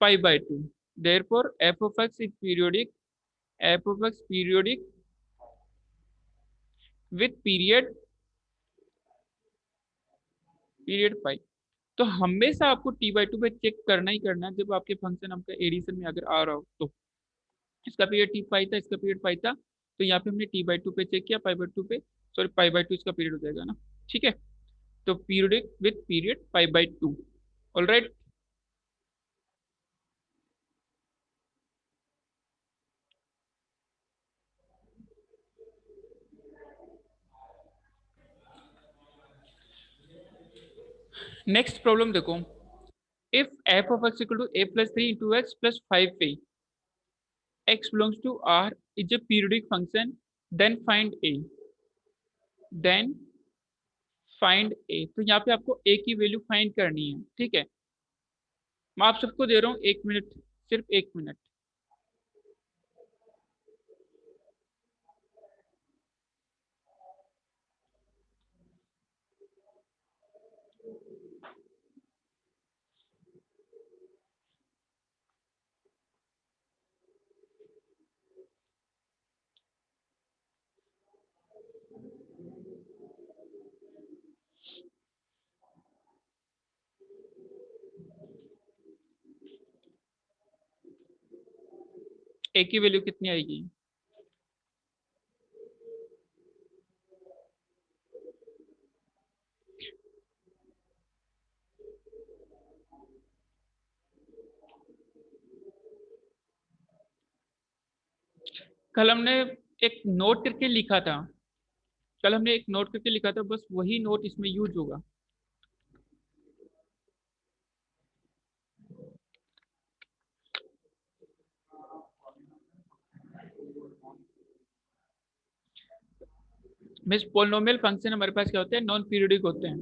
pi by two, therefore f of x is periodic, f of x periodic with period pi. तो हमेशा आपको t/2 पे चेक करना ही करना है जब आपके फंक्शन आपका एडिशन में अगर आ रहा हो, तो इसका पीरियड t पाई था, इसका पीरियड पाई था, तो यहाँ पे हमने t/2 पे चेक किया, पाई/2 पे, सॉरी पाई/2 इसका पीरियड हो जाएगा ना। ठीक है, तो periodic with period pi by two, alright. Next problem देखो, if f of x equal to a plus 3 into x plus 5a, x belongs to R is a periodic function, then find a, then find a। तो यहाँ पे आपको a की value find करनी है। ठीक है, मैं आप सबको दे रहा हूँ 1 मिनट, सिर्फ 1 मिनट। a की वैल्यू कितनी आएगी, कल हमने एक नोट करके लिखा था कल हमने एक नोट करके लिखा था, बस वही नोट इसमें यूज होगा। मिस पोलिनोमियल फंक्शन हमारे पास क्या होते हैं, नॉन पीरियोडिक होते हैं,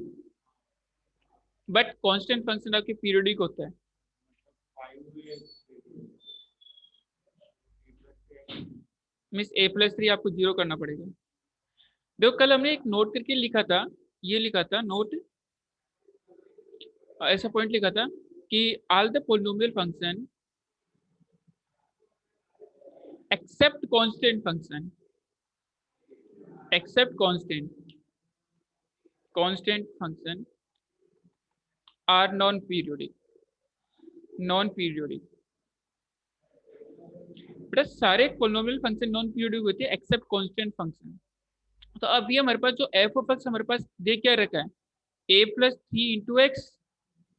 बट कांस्टेंट फंक्शन आपके पीरियोडिक होता है। मिस a+3 आपको 0 करना पड़ेगा। देखो कल हमने एक नोट करके लिखा था, ये लिखा था नोट, ऐसा पॉइंट लिखा था कि all the polynomial function except constant function, except constant function are non periodic, non periodic. बेटा सारे पोलिनोमियल फंक्शन नॉन पीरियोडिक होते हैं एक्सेप्ट कांस्टेंट फंक्शन। तो अब ये हमारे पास जो एफ ऑफ एक्स हमारे पास दे क्या रखा है, a+3 × x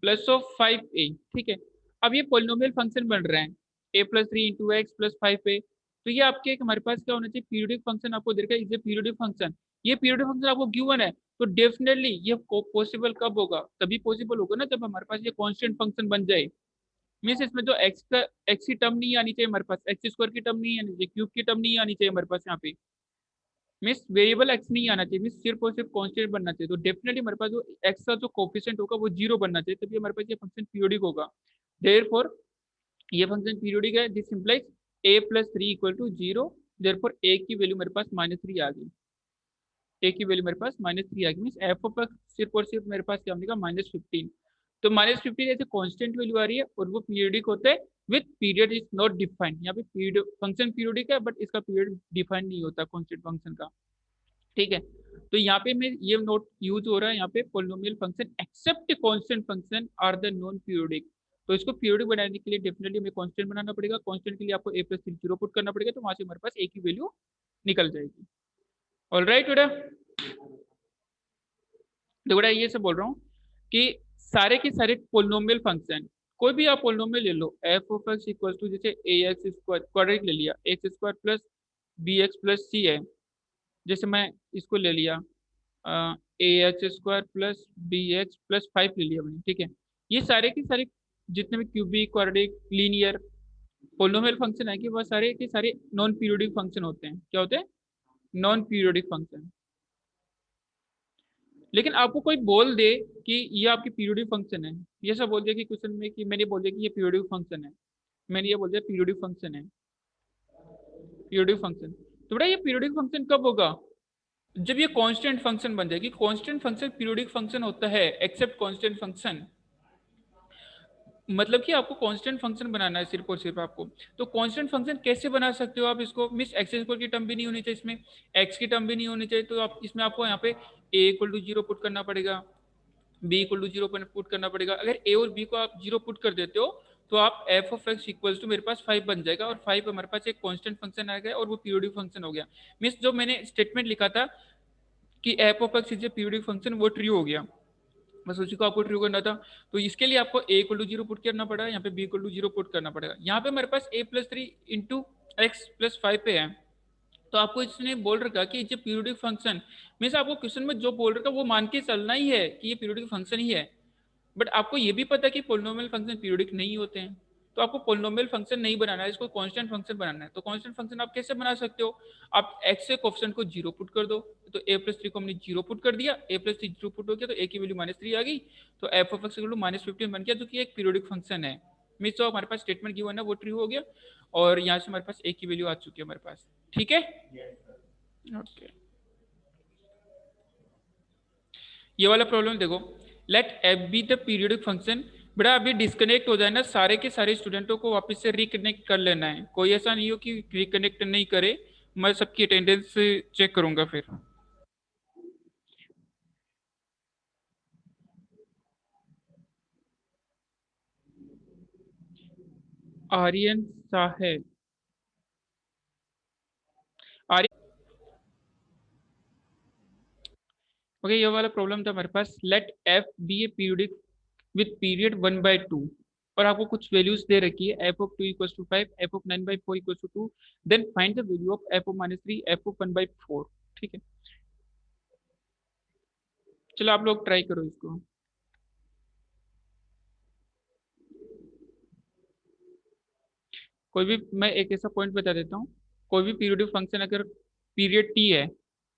+5a, ठीक है। अब ये पोलिनोमियल फंक्शन बन रहा है a+3 × x +5a, तो ये आपके हमारे पास क्या होना चाहिए, पीरियोडिक फंक्शन आपको दे रखा है, इज ए पीरियोडिक फंक्शन। ये पीरियोडिक फंक्शन आपको गिवन है, तो डेफिनेटली ये पॉसिबल कब होगा, तभी पॉसिबल होगा ना जब हमारे पास ये कांस्टेंट फंक्शन बन जाए। मीन्स इसमें जो एक्स की टर्म नहीं आनी चाहिए हमारे पास, x² की टर्म नहीं आनी चाहिए, क्यूब की टर्म नहीं आनी चाहिए हमारे पास यहाँ पे, मीन्स वेरिएबल एक्स नहीं आना चाहिए, मीन्स सिर्फ और सिर्फ कांस्टेंट बनना चाहिए। तो डेफिनेटली हमारे पास जो एक्स का जो कोफिशिएंट होगा वो 0 बनना चाहिए, तभी हमारे पास ये फंक्शन पीरियोडिक होगा। देयरफॉर ये फंक्शन पीरियोडिक है, this implies a+3 = 0, therefore a की वैल्यू मेरे पास -3 आ गई, a की वैल्यू मेरे पास -3 आ गई, मीन्स एफ ऑफ एक्स सिर्फ और सिर्फ मेरे पास क्या मिलेगा, -15। तो -15 ऐसे कांस्टेंट वैल्यू आ रही है और वो पीरियोडिक होता है with period is not defined. यहाँ पे पीरियड फंक्शन पीरियोडिक है बट इसका पीरियड डिफाइंड नहीं होता कांस्टेंट फंक्शन का, ठीक है। तो यहाँ पे मैं ये नोट यूज हो रहा है, यहाँ पे polynomial function except constant function are the non periodic. तो इसको पीरियोडिक बनाने के लिए डेफिनेटली हमें कांस्टेंट बनाना पड़ेगा, कांस्टेंट के लिए आपको a+3 0 पुट करना पड़ेगा, तो वहां से हमारे पास a की वैल्यू निकल जाएगी। ऑलराइट बेटा, देखो बेटा ये सब बोल रहा हूँ कि सारे के सारे पोलिनोमियल फंक्शन, कोई भी आप पोलिनोमियल ले लो, f of x equal to जैसे ax² क्वाड्रेटिक ले लिया, x² + bx + c है, जैसे मैं इसको ले लिया ax² + bx + 5 ले लिया मैंने, ठीक है। ये सारे के सारे जितने भी cubic quadratic linear polynomial function है कि वह सारे के सारे नॉन पीरियोडिक फंक्शन होते हैं। क्या होते हैं, नॉन पीरियोडिक फंक्शन। लेकिन आपको कोई बोल दे कि ये आपकी पीरियोडिक फंक्शन है, ये सब बोल दिया कि क्वेश्चन में कि मैंने बोल दिया कि ये पीरियोडिक फंक्शन है, मैंने ये बोल दिया पीरियोडिक फंक्शन है, पीरियोडिक फंक्शन। तो बेटा ये पीरियोडिक फंक्शन कब होगा, जब ये कांस्टेंट फंक्शन बन जाएगी। कांस्टेंट फंक्शन पीरियोडिक फंक्शन होता है एक्सेप्ट कांस्टेंट फंक्शन। मतलब कि आपको कांस्टेंट फंक्शन बनाना है सिर्फ और सिर्फ आपको। तो कांस्टेंट फंक्शन कैसे बना सकते हो आप इसको, मिस x² की टर्म भी नहीं होनी चाहिए इसमें, x की टर्म भी नहीं होनी चाहिए, तो आप इसमें आपको यहाँ पे a = 0 पुट करना पड़ेगा, b = 0 पुट करना पड़ेगा। अगर a और b को आप 0 पुट कर देते हो तो आप f of x equals to मेरे पास 5 बन जाएगा, और 5 हमारे पास एक कांस्टेंट फंक्शन आ गया और वो पीरियोडिक फंक्शन हो गया। मीन्स जो मैंने स्टेटमेंट लिखा था कि f of x is a periodic function, वो ट्रू हो गया, बस उसी को आपको ट्रू करना था। तो इसके लिए आपको a = 0 पुट करना पड़ा, यहाँ पे b = 0 पुट करना पड़ेगा। यहाँ पे हमारे पास a+3 × x + 5 पे है, तो आपको इसने बोल रखा कि ये पीरियोडिक फंक्शन, मीन्स आपको क्वेश्चन में जो बोल रखा वो मान के चलना ही है कि ये पीरियोडिक फंक्शन ही है। बट आपको ये भी पता है कि पोलिनोमियल फंक्शन पीरियोडिक नहीं होते हैं, तो आपको पोलिनोमियल फंक्शन नहीं बनाना है, इसको कांस्टेंट फंक्शन बनाना है। तो कांस्टेंट फंक्शन आप कैसे बना सकते हो, आप x के कोएफिशिएंट को 0 पुट कर दो, तो a+3 को हमने 0 पुट कर दिया, a+3 0 पुट हो गया तो a की वैल्यू -3 आ गई, तो f ऑफ x = -15 बन गया, जो कि एक पीरियोडिक फंक्शन है। मीन्स जो हमारे पास स्टेटमेंट गिवन है वो ट्रू हो गया, और यहाँ से हमारे पास a की वैल्यू आ चुकी है हमारे पास, ठीक है। ओके, ये वाला प्रॉब्लम देखो, let f be the periodic function. बेटा अभी डिस्कनेक्ट हो जाए ना, सारे के सारे स्टूडेंटों को वापस से रिकनेक्ट कर लेना है, कोई ऐसा नहीं हो कि रिकनेक्ट नहीं करे, मैं सबकी अटेंडेंस चेक करूंगा फिर। आर्यन साहेब, आर्यन, ओके, ये वाला प्रॉब्लम था हमारे पास, let f be a periodic with period 1/2, और आपको कुछ वैल्यूज दे रखी है, f of 2 = 5, f of 9/4 = 2, then find the value of f of -3, f of 1/4, ठीक है। चलो आप लोग ट्राई करो इसको। कोई भी, मैं एक ऐसा पॉइंट बता देता हूँ, कोई भी पीरियोडिक फंक्शन अगर पीरियड टी है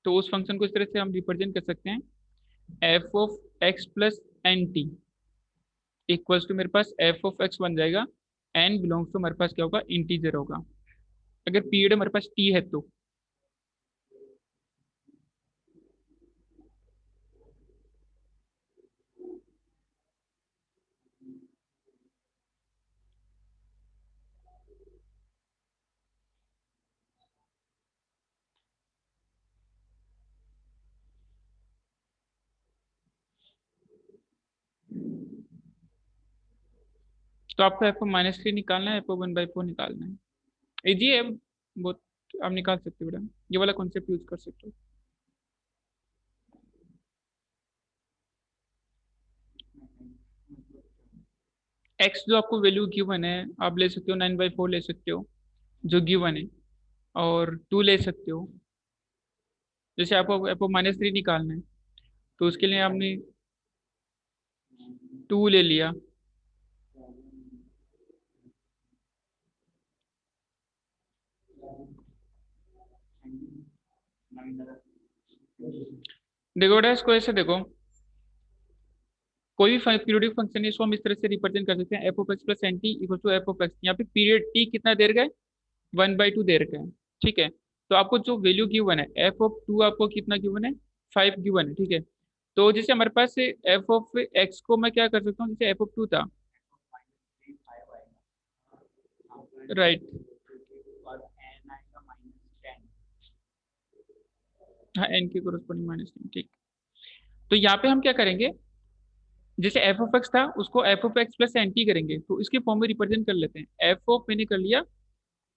तो उस फंक्शन को इस तरह से हम रिप्रेजेंट कर सकते हैं, f of x plus n t equals to मेरे पास एफ ऑफ एक्स बन जाएगा, एन बिलोंग्स टू मेरे पास क्या होगा, इंटीजर होगा, अगर पीरियड हमारे पास टी है तो। तो आपको एफ माइनस थ्री निकालना है, एफ वन बाई फोर निकालना है, इजी है बहुत, आप निकाल सकते हो बेटा, ये वाला कॉन्सेप्ट यूज कर सकते हो। एक्स जो आपको वैल्यू गिवन है आप ले सकते हो, 9/4 ले सकते हो जो गिवन है, और 2 ले सकते हो। जैसे आपको माइनस थ्री निकालना है तो उसके लिए आपने 2 ले लिया, देखो बेटा इसको ऐसे देखो, कोई भी पीरियोडिक फंक्शन है इसको हम इस तरह से रिप्रेजेंट कर सकते हैं, f of x plus n t equal to f of x. यहाँ पे पीरियड टी कितना देर का है, 1/2 देर का है, ठीक है। तो आपको जो वैल्यू गिवन है एफ ऑफ टू आपको कितना गिवन है, 5 गिवन है, ठीक है। तो जैसे हमारे पास एफ ऑफ एक्स को मैं क्या कर सकता हूँ, जैसे एफ ऑफ टू था, राइट, हाँ एन के कोरस्पॉन्डिंग -10, ठीक। तो यहाँ पे हम क्या करेंगे, जैसे एफ ऑफ एक्स था उसको f of x plus n t करेंगे, तो इसके फॉर्म में रिप्रेजेंट कर लेते हैं, एफ ऑफ मैंने कर लिया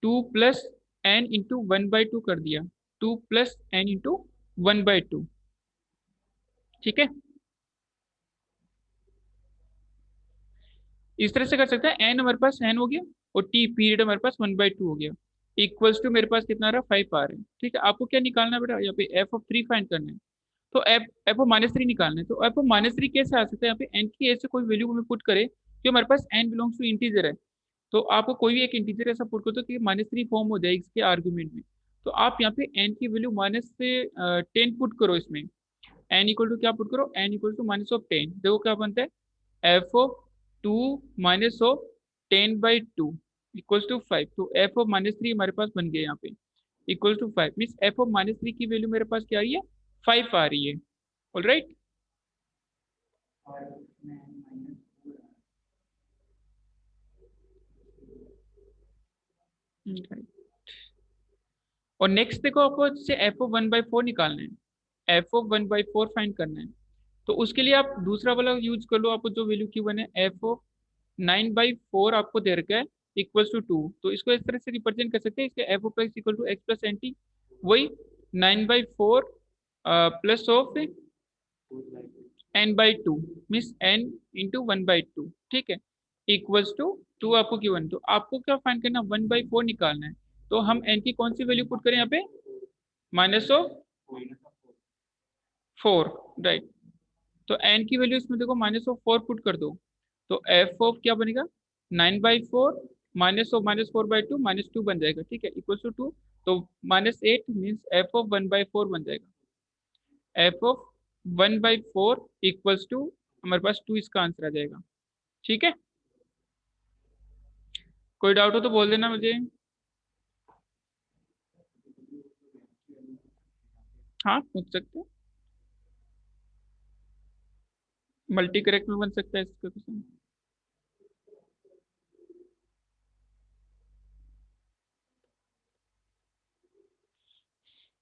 2 प्लस एन इंटू 1/2 कर दिया, 2 प्लस एन इंटू 1/2, ठीक है। इस तरह से कर सकते हैं, एन हमारे पास एन हो गया और टी पीरियड हमारे पास 1/2 हो गया, इक्वल्स टू मेरे पास कितना आ रहा है, 5 आ रहा है, ठीक है। आपको क्या निकालना है बेटा, यहाँ पे एफ ऑफ थ्री फाइंड करना है, तो F F of minus three निकालना है। तो एफ ऑफ माइनस थ्री कैसे आ सकता है, यहाँ पे एन की ऐसे कोई वैल्यू हमें पुट करे जो हमारे पास एन बिलोंग्स टू इंटीजर है, तो आपको कोई भी एक इंटीजर ऐसा पुट कर दो कि -3 फॉर्म हो जाए इसके आर्ग्यूमेंट में, तो आप यहाँ पे एन की वैल्यू माइनस से 10 पुट करो इसमें, एन इक्वल टू क्या पुट करो, एन इक्वल टू -10, देखो क्या बनता है, f of 2 minus of 10/2 equals to 5, तो एफ ऑफ -3 हमारे पास बन गया यहाँ पे equals to 5, means f of -3 की वैल्यू मेरे पास क्या आ रही है, 5 आ रही है, ऑल राइट। और नेक्स्ट देखो आपको जैसे एफ ऑफ 1/4 निकालना है, एफ ऑफ 1/4 फाइंड करना है, तो उसके लिए आप दूसरा वाला यूज कर लो, आपको जो वैल्यू की बने एफ ऑफ 9/4 आपको दे रखा है इक्वल्स टू 2, तो इसको इस तरह से रिप्रेजेंट कर सकते हैं, इसके f of x equal to x plus n t, वही 9/4 plus of n/2 means n into 1/2, ठीक है, इक्वल्स टू 2 आपको गिवन, तो आपको क्या फाइंड करना, 1/4 निकालना है, तो हम n की कौन सी वैल्यू पुट करें यहाँ पे, -4, राइट। तो n की वैल्यू इसमें देखो -4 पुट कर दो, तो एफ ऑफ क्या बनेगा, 9/4 -4/2 -2 बन जाएगा, ठीक है, इक्वल टू 2, तो -8 मीन्स एफ ऑफ 1/4 बन जाएगा, एफ ऑफ 1/4 इक्वल्स टू हमारे पास 2 इसका आंसर आ जाएगा, ठीक है। कोई डाउट हो तो बोल देना मुझे, हाँ पूछ सकते हो, मल्टी करेक्ट में बन सकता है इसका क्वेश्चन।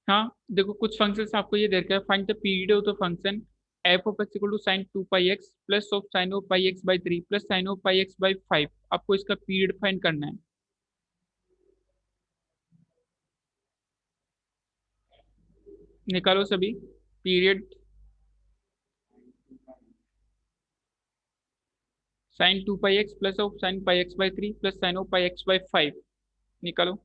हाँ देखो कुछ फंक्शंस आपको ये दे रखा है, find the period of the function f of x equal to sine 2πx plus of sine of πx/3 plus sine of πx/5, आपको इसका पीरियड फाइंड करना है। निकालो सभी period, sine 2πx plus of sine πx/3 plus sine of πx/5, निकालो।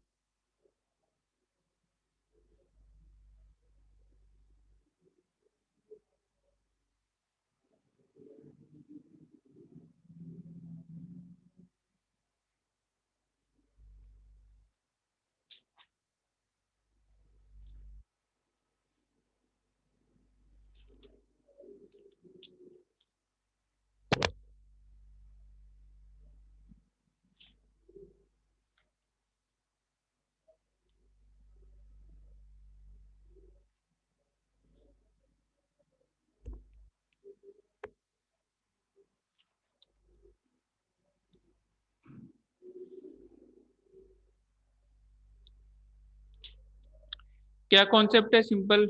क्या concept है? Simple.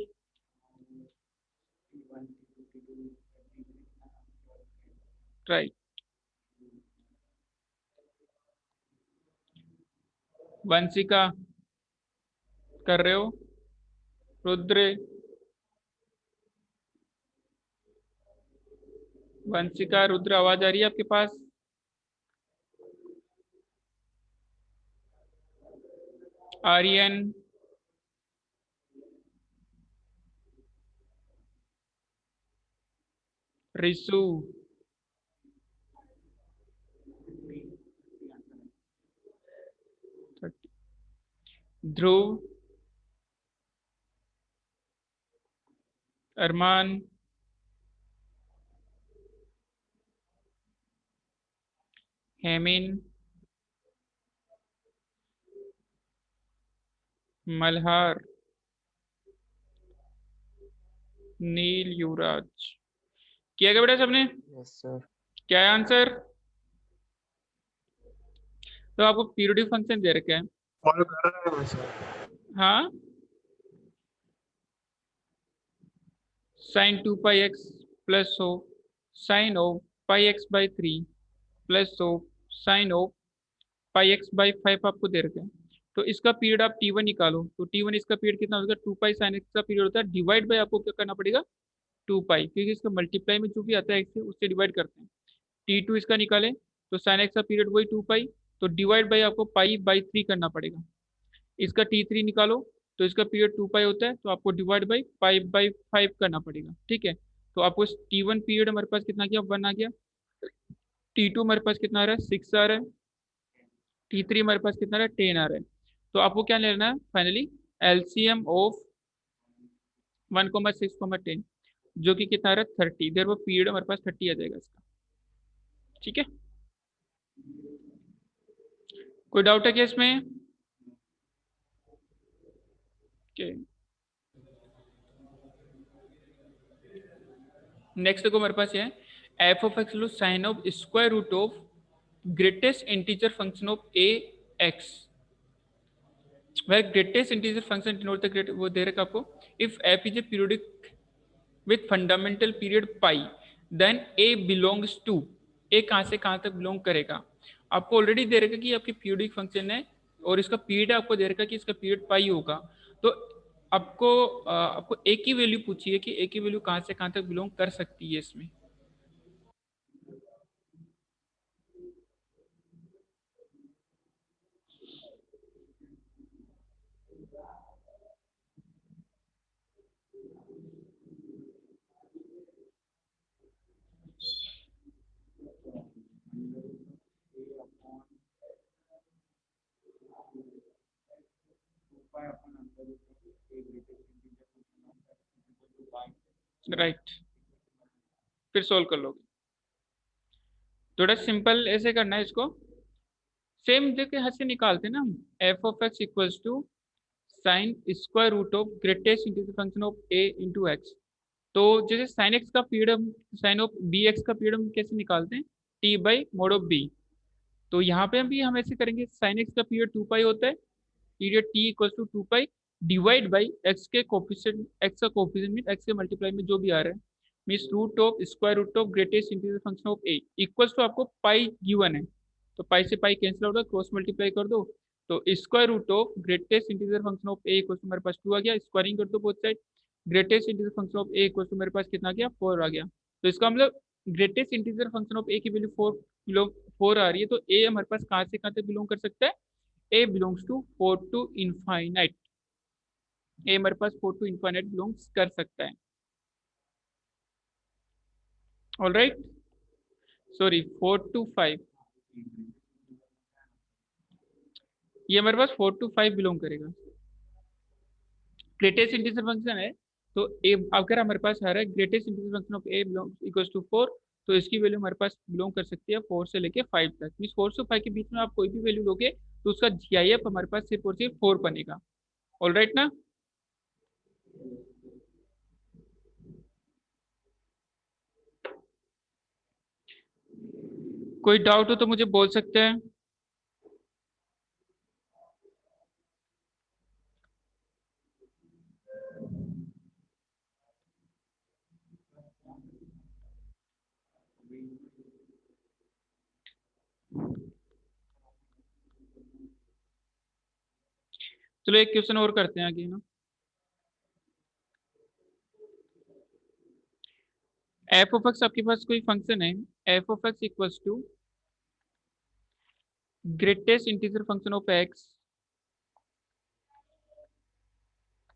Right. Vanshika कर रहे हो? रुद्र, वंशिका, रुद्र, आवाज आ रही है आपके पास? आर्यन, रिसु, ध्रुव, अरमान, हेमिन, मल्हार, नील, युवराज। किया क्या बेटा सबने? Yes sir. क्या है आंसर? तो आपको पीरियोडिक फंक्शन दे रखे हैं। फॉलो कर रहे हैं सर। हाँ, साइन 2 पाई एक्स प्लस हो sine of pi x by 3 plus of sine of pi x by 5 आपको दे रखे हैं। तो इसका पीरियड आप T1 निकालो, तो T1 इसका पीरियड कितना होगा? 2 पाई साइन एक्स का पीरियड होता है, डिवाइड बाई आपको क्या करना पड़ेगा? 2 पाई, क्योंकि इसका मल्टीप्लाई में जो भी आता है एक्स से उससे डिवाइड करते हैं। T2 इसका निकालें तो साइन एक्स का पीरियड वही 2 पाई, तो डिवाइड बाई आपको पाई बाई 3 करना पड़ेगा। इसका T3 निकालो तो इसका पीरियड 2 पाई होता है, तो आपको डिवाइड बाई पाई बाई 5 करना पड़ेगा। ठीक है, तो आपको T1 पीरियड हमारे पास कितना गया? 1 आ गया। T2 हमारे पास कितना आ रहा है? 6 आ रहा है। T3 हमारे पास कितना आ रहा है? 10 आ रहा है। तो आपको क्या लेना है फाइनली? एलसीएम ऑफ 1,6,10, जो कि कितना आ रहा है? 30। देर वो पीरियड हमारे पास 30 आ जाएगा इसका। ठीक है, कोई डाउट है क्या इसमें? नेक्स्ट देखो हमारे पास ये है f of x sine of square root of greatest integer function of a x, where greatest integer function denote the great, वो दे रखा आपको। if f is a periodic with fundamental period pi then a belongs to, a कहाँ से कहाँ तक belong करेगा? आपको already दे रखा कि आपकी पीरियोडिक फंक्शन है और इसका पीरियड आपको दे रखा कि इसका पीरियड पाई होगा। तो आपको a की वैल्यू पूछी है कि a की वैल्यू कहाँ से कहाँ तक बिलोंग कर सकती है इसमें। राइट, फिर सोल्व कर लोगे। थोड़ा सिंपल ऐसे करना है इसको, सेम देख के हद से निकालते हैं ना हम। F of x equals to sine square root of greatest integer function of a into x. तो जैसे साइन एक्स का पीरियड हम, साइन ऑफ बी एक्स का पीरियड हम कैसे निकालते हैं? T by mod of b. तो यहाँ पे भी हम ऐसे करेंगे, साइन एक्स का पीरियड 2 पाई होता है, period t equals to 2 pi divide by x के कोफिशिएंट, एक्स का कोफिशिएंट मीन एक्स के मल्टीप्लाई में जो भी आ रहा है, means root of square root of greatest integer function of a equals to आपको पाई गिवन है, तो पाई से pi cancel out, cross multiply कर दो, तो square root of greatest integer function of a equals to मेरे पास 2 आ गया, स्क्वायरिंग कर दो both side, greatest integer function of a equals to मेरे पास कितना गया? 4 आ गया। तो इसका मतलब ग्रेटेस्ट इंटीजर फंक्शन ऑफ ए की वैल्यू 4 आ रही है, तो ए हमारे पास कहाँ से कहाँ तक बिलोंग कर सकता है? ए बिलोंग्स टू 4 टू इनफाइनाइट, ए हमारे पास 4 टू इनफाइनाइट बिलोंग्स कर सकता है। ऑल राइट, सॉरी 4 to 5, ये हमारे पास 4 to 5 बिलोंग करेगा। ग्रेटेस्ट इंटीजर फंक्शन है तो ए, अगर हमारे पास आ रहा है greatest integer function of a belongs equals to 4, तो इसकी वैल्यू हमारे पास बिलोंग कर सकती है 4 से लेके 5 तक। मीन 4 से 5 के बीच में आप कोई भी वैल्यू लोगे तो उसका जीआईएफ हमारे पास सिर्फ और सिर्फ 4 बनेगा। ऑल राइट ना? कोई डाउट हो तो मुझे बोल सकते हैं। चलो एक क्वेश्चन और करते हैं आगे ना। एफ ऑफ एक्स आपके पास कोई फंक्शन है, f of x equals to greatest integer function of x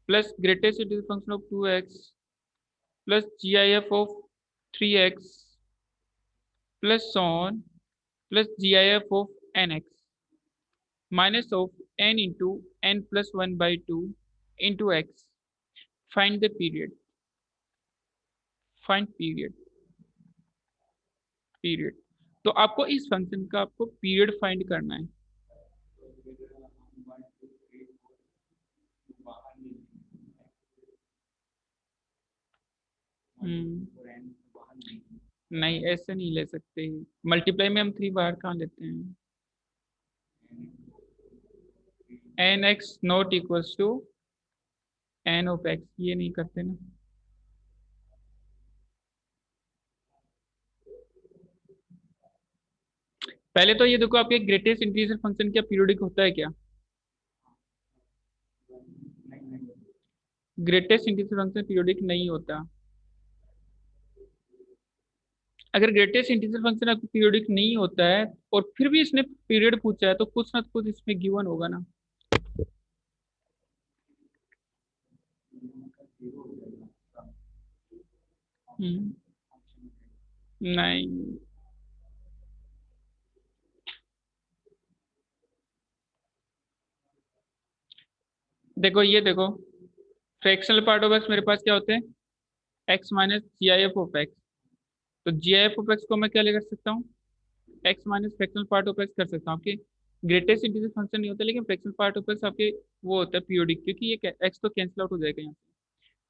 plus greatest integer function of 2x plus GIF of 3x plus on plus GIF of nx minus of n into n plus 1 by 2 into x. Find the period. Find period. Period. तो आपको इस function का आपको period find करना है। नहीं ऐसे नहीं ले सकते, मल्टीप्लाई में हम 3 बाहर कहाँ लेते हैं। N x not equals to n of x, ये नहीं करते ना। पहले तो ये देखो आपके ग्रेटेस्ट इंटीजर फंक्शन क्या पीरियोडिक होता है क्या? ग्रेटेस्ट इंटीजर फंक्शन पीरियोडिक नहीं होता। अगर ग्रेटेस्ट इंटीजर फंक्शन आपको पीरियोडिक नहीं होता है और फिर भी इसने पीरियड पूछा है तो कुछ ना कुछ इसमें गिवन होगा ना। नहीं, देखो ये देखो फ्रैक्शनल पार्ट ऑफ एक्स मेरे पास क्या होते हैं, x minus G I F of x. तो G I F of x को मैं क्या ले कर सकता हूँ, x minus fractional part of x कर सकता हूँ। आपके ग्रेटेस्ट इंटीजर फंक्शन नहीं होता लेकिन फ्रैक्शनल पार्ट ऑफ एक्स आपके वो होता है पीरियोडिक, क्योंकि ये एक्स तो कैंसिल आउट हो जाएगा यहाँ से।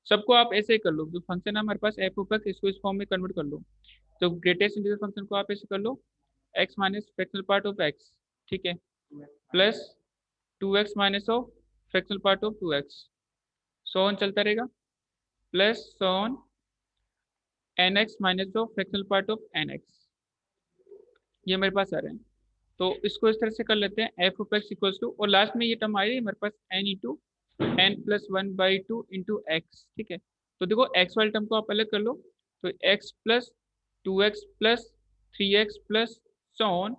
सबको आप ऐसे ही कर लो, जो फंक्शन है हमारे पास एफ ऑफ एक्स इसको इस फॉर्म में कन्वर्ट कर लो। तो ग्रेटेस्ट इंटीजर फंक्शन को आप ऐसे कर लो x minus fractional part of x, ठीक है, plus 2x minus of fractional part of 2x, so on चलता रहेगा, plus so on nx minus of fractional part of nx। ये मेरे पास आ रहे हैं, तो इसको इस तरह से कर लेते हैं f of x equals to, और लास्ट में ये टर्म आ रही है मेरे पास n into n plus 1 by 2 into x, ठीक है। तो देखो एक्स वाले टर्म को आप अलग कर लो, तो x plus 2x plus 3x plus so on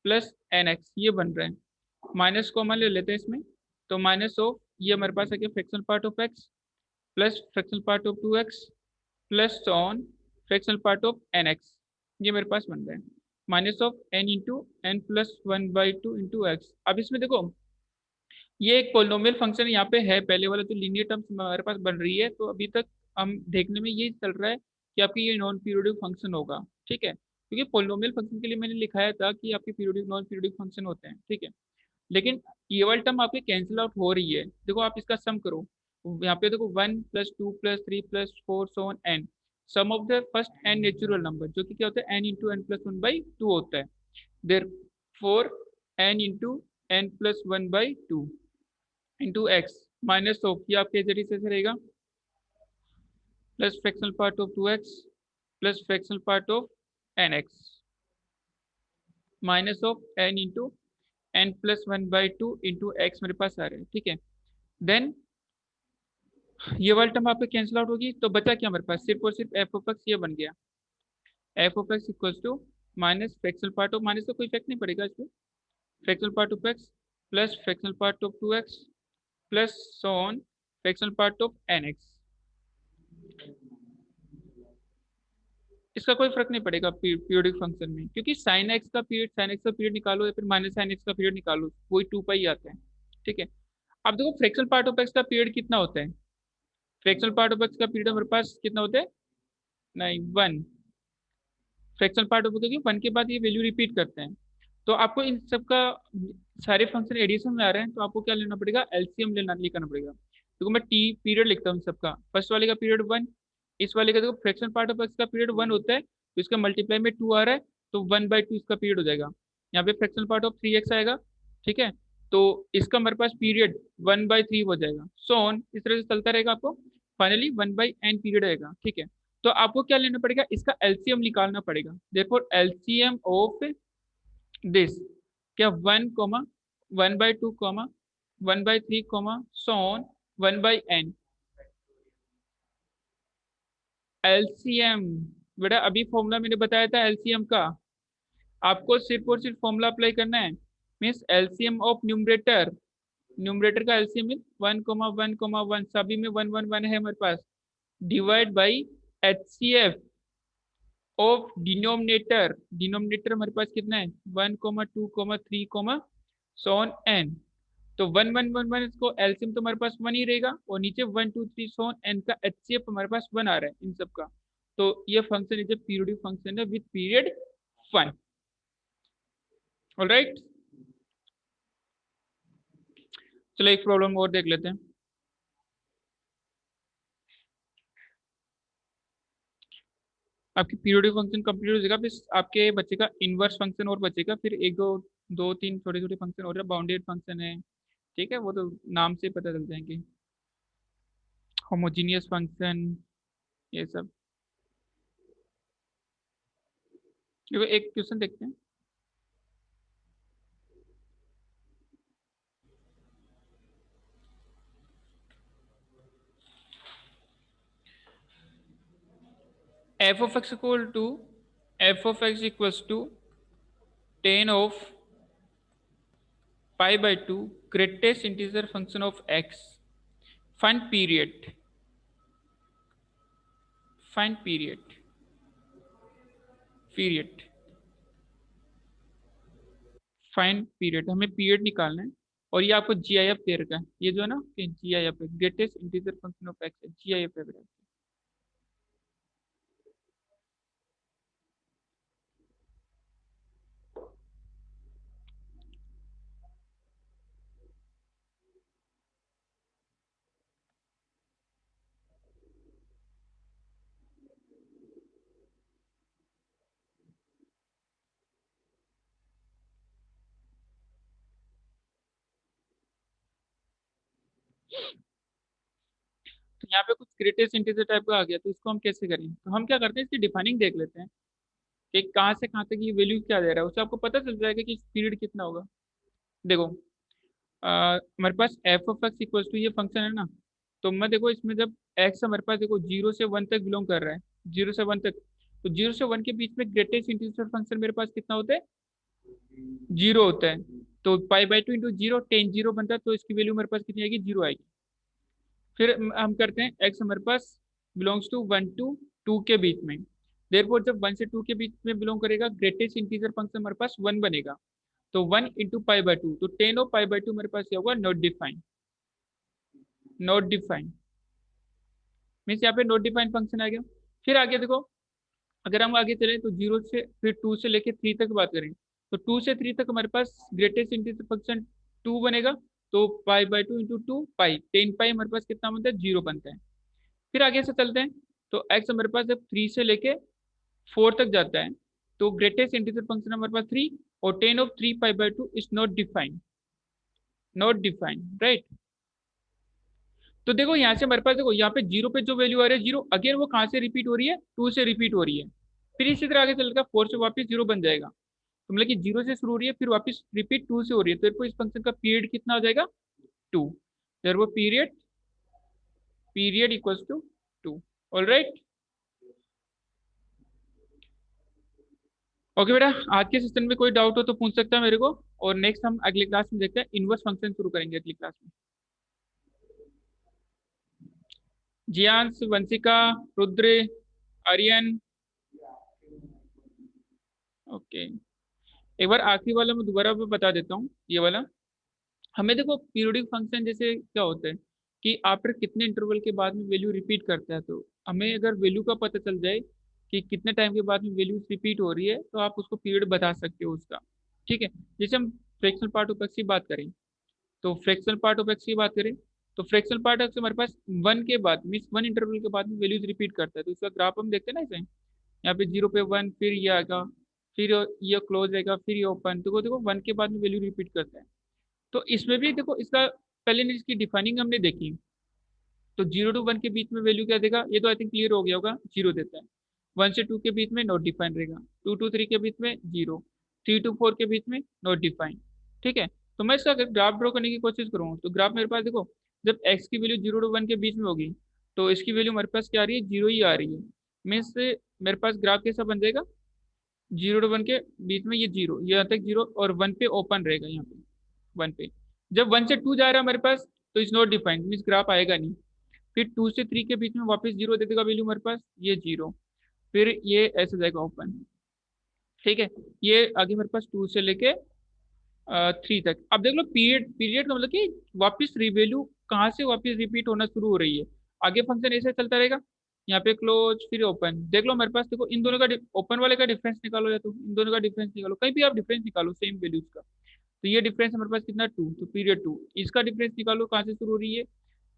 plus nx ये बन रहे हैं। माइनस कॉमन ले लेते हैं इसमें, तो माइनस ऑफ ये हमारे पास है कि fractional part of x plus fractional part of 2x plus on fractional part of nx, ये मेरे पास बन रहे हैं minus of n into n plus 1 by 2 into x. अब इसमें देखो ये एक पोलिनोमियल फंक्शन यहाँ पे है, पहले वाला जो लीनियर टर्म्स हमारे पास बन रही है, तो अभी तक हम देखने में ये चल रहा है कि आपकी ये नॉन पीरियोडिक फंक्शन होगा, ठीक है, क्योंकि पोलिनोमियल फंक्शन के लिए मैंने लिखाया था कि आपके पीरियोडिक नॉन पीरियोडिक फंक्शन होते हैं, ठीक है। लेकिन ये वाली टर्म आपकी कैंसिल आउट हो रही है, देखो आप इसका सम करो, यहाँ पे देखो 1 plus 2 plus 3 plus 4 so on n, sum of the first n natural number जो कि क्या होता है n into n plus 1 by 2 होता है, therefore n into n plus 1 by 2 into x minus of ये आपके जरिए से रहेगा plus fractional part of 2x plus fractional part of nx minus of n into n plus 1 by 2 into x मेरे पास आ रहे हैं, ठीक है। देन ये वाला टर्म आपका कैंसिल आउट होगी, तो बचा क्या हमारे पास, सिर्फ और सिर्फ एफ ऑफ एक्स ये बन गया, f of x equals to minus fractional part of, minus तो कोई इफेक्ट नहीं पड़ेगा इसमें, fractional part of x plus fractional part of 2x plus so on fractional part of nx। इसका कोई फर्क नहीं पड़ेगा पीरियोडिक फंक्शन में, क्योंकि साइन एक्स का पीरियड निकालो या फिर माइनस साइन एक्स का पीरियड निकालो, वही 2 पाई आता है। ठीक है, अब देखो फ्रैक्शनल पार्ट ऑफ एक्स का पीरियड कितना होता है। फ्रैक्शनल पार्ट ऑफ एक्स का पीरियड हमारे पास कितना होता है, नहीं 1। फ्रैक्शनल पार्ट ऑफ, क्योंकि 1 के बाद ये वैल्यू रिपीट करते हैं। तो आपको इन सब का सारे फंक्शन एडिशन में आ रहे हैं, तो आपको क्या लेना पड़ेगा, एलसीएम निकालना पड़ेगा। देखो मैं टी पीरियड लिखता हूँ सबका, फर्स्ट वाले का पीरियड 1, इस वाले का देखो फ्रैक्शनल पार्ट ऑफ एक्स का पीरियड 1 होता है, तो इसका मल्टीप्लाई में 2 आ रहा है, तो 1/2 इसका पीरियड हो जाएगा। यहाँ पे फ्रैक्शनल पार्ट ऑफ 3x आएगा। ठीक है, तो इसका हमारे पास पीरियड 1/3 हो जाएगा, सो ऑन इस तरह से चलता रहेगा। आपको फाइनली 1/n पीरियड आएगा। ठीक है, तो आपको क्या लेना पड़ेगा, इसका एलसीएम निकालना पड़ेगा। देयरफॉर एलसीएम ऑफ दिस क्या 1/2 1/3 सो ऑन 1/n। एलसीएम बेटा अभी फॉर्मूला मैंने बताया था एलसीएम का, आपको सिर्फ और सिर्फ फॉर्मूला अप्लाई करना है। मीन्स एलसीएम ऑफ न्यूमरेटर का एलसीएम मीन 1,1,1 सभी में 1 है हमारे पास, divide by HCF of denominator हमारे पास कितना है 1,2,3, सो ऑन n। तो 1,1,1,1 इसको एलसीएम तो हमारे पास 1 ही रहेगा, और नीचे 1 2 3 सो ऑन n का एचसीएफ हमारे पास 1 आ रहा है इन सब का। तो ये function is a periodic function है विथ पीरियड 1। ऑलराइट, चलो एक प्रॉब्लम और देख लेते हैं। आपकी पीरियोडिक फंक्शन कंप्लीट हो जाएगा, फिर आपके बच्चे का इनवर्स फंक्शन और बचेगा, फिर एक दो दो तीन छोटे छोटे फंक्शन और बाउंडेड फंक्शन है। ठीक है, वो तो नाम से पता चल जाएंगे, होमोजीनियस फंक्शन ये सब। देखो एक क्वेश्चन देखते हैं। f of x equals to tan of pi/2 greatest integer function of x, find period हमें पीरियड निकालना है, और ये आपको जीआईएफ दे रखा है, ये जो है ना कि जीआईएफ है, greatest integer function of x, GIF है बेटा। तो यहाँ पे कुछ ग्रेटेस्ट इंटीजर टाइप का आ गया, तो इसको हम कैसे करें, तो हम क्या करते हैं इसकी डिफाइनिंग देख लेते हैं कि कहाँ से कहाँ तक ये वैल्यू क्या दे रहा है, उससे आपको पता चल जाएगा कि पीरियड कितना होगा। देखो हमारे पास f of x equals to ये फंक्शन है ना, तो मैं देखो इसमें जब एक्स हमारे पास देखो 0 से 1 तक बिलोंग कर रहा है, 0 से 1 तक, तो 0 से 1 के बीच में ग्रेटेस्ट इंटीजर फंक्शन मेरे पास कितना होता है, 0 होता है। तो pi/2 इंटू 0 10 0 बनता है, तो इसकी वैल्यू मेरे पास कितनी आएगी, 0 आएगी। फिर हम करते हैं एक्स हमारे पास बिलोंग्स टू 1 to 2 के बीच में, देयरफॉर जब 1 से 2 के बीच में बिलोंग करेगा ग्रेटेस्ट इंटीजर फंक्शन हमारे पास 1 बनेगा, तो 1 इंटू pi/2, तो 10 ऑफ pi/2 मेरे पास क्या होगा, नॉट डिफाइंड मीन्स यहाँ पे नॉट डिफाइंड फंक्शन आ गया। फिर आगे देखो, अगर हम आगे चले तो 0 से फिर 2 से लेके 3 तक बात करें, तो 2 से 3 तक हमारे पास ग्रेटेस्ट इंटीजर फंक्शन 2 बनेगा, तो pi/2 इंटू 2 पाई 10 पाई हमारे पास कितना बनता है, 0 बनता है। फिर आगे से चलते हैं, तो x हमारे पास जब 3 से लेके 4 तक जाता है, तो ग्रेटेस्ट इंटीजर फंक्शन हमारे पास 3, और 10 of 3 pi/2 is not defined right. तो देखो यहाँ से हमारे पास देखो यहाँ पे 0 पे जो वैल्यू आ रही है 0, अगेन वो कहाँ से रिपीट हो रही है, 2 से रिपीट हो रही है। फिर इसी तरह आगे चलेगा 4 से वापस 0 बन जाएगा, तो मतलब कि 0 से शुरू हो रही है फिर वापस रिपीट 2 से हो रही है, तो इस फंक्शन का पीरियड कितना हो जाएगा, 2। वो period equals to 2। Alright, okay बेटा, आज के सेशन में कोई डाउट हो तो पूछ सकता है मेरे को, और नेक्स्ट हम अगली क्लास में देखते हैं इनवर्स फंक्शन शुरू करेंगे अगली क्लास में। जियांश, वंशिका, रुद्र, आर्यन, ओके, एक बार आखिरी वाला मैं दोबारा बता देता हूँ। ये वाला हमें देखो पीरियोडिक फंक्शन जैसे क्या होता है कि आफ्टर कितने इंटरवल के बाद में वैल्यू रिपीट करता है, तो हमें अगर वैल्यू का पता चल जाए कि कितने टाइम के बाद में वैल्यू रिपीट हो रही है तो आप उसको पीरियड बता सकते हो उसका। ठीक है, जैसे हम फ्रैक्शनल पार्ट ऑफ एक्स की बात करें, तो फ्रैक्शनल पार्ट ऑफ एक्स की बात करें तो फ्रैक्शनल पार्ट ऑफ एक्स हमारे पास वन के बाद मीन्स वन इंटरवल के बाद में वैल्यूज रिपीट करता है, तो इसका ग्राफ हम देखते हैं ना इसे, यहाँ पे 0 पे 1, फिर ये आएगा, फिर ये क्लोज रहेगा, फिर ये ओपन, तो देखो वन के बाद में वैल्यू रिपीट करता है। तो इसमें भी देखो इसका पहले ने इसकी डिफाइनिंग हमने देखी, तो 0 to 1 के बीच में वैल्यू क्या देगा, ये तो आई थिंक क्लियर हो गया होगा, 0 देता है। 1 से 2 के बीच में नॉट डिफाइंड रहेगा, 2 to 3 के बीच में 0, 3 to 4 के बीच में नॉट डिफाइंड। ठीक है, तो मैं इसका अगर ग्राफ ड्रॉ करने की कोशिश करूँ तो ग्राफ मेरे पास देखो, जब x की वैल्यू 0 to 1 के बीच में होगी तो इसकी वैल्यू मेरे पास क्या आ रही है, 0 ही आ रही है। मीन्स मेरे पास ग्राफ कैसा बन जाएगा, 0 to 1 के बीच में ये 0, यहाँ तक 0 और 1 पे ओपन रहेगा, यहाँ पे 1 पे। जब 1 से 2 जा रहा है हमारे पास तो is not defined, means graph आएगा नहीं। फिर 2 से 3 के बीच में वापस 0 दे देगा वैल्यू मेरे पास, ये 0, फिर ये ऐसे जाएगा ओपन। ठीक है, ये आगे मेरे पास 2 से लेके 3 तक। अब देख लो पीरियड, पीरियड का मतलब कि वापस वैल्यू कहाँ से वापस रिपीट होना शुरू हो रही है। आगे फंक्शन ऐसे चलता रहेगा, यहाँ पे क्लोज फिर ओपन। देख लो मेरे पास देखो इन दोनों का ओपन वाले का डिफरेंस निकालो या तो इन दोनों का डिफरेंस निकालो, कहीं भी आप डिफरेंस निकालो सेम वैल्यूज का। तो ये डिफरेंस हमारे पास कितना 2, तो पीरियड 2, इसका डिफरेंस निकालो कहाँ से शुरू हो रही है,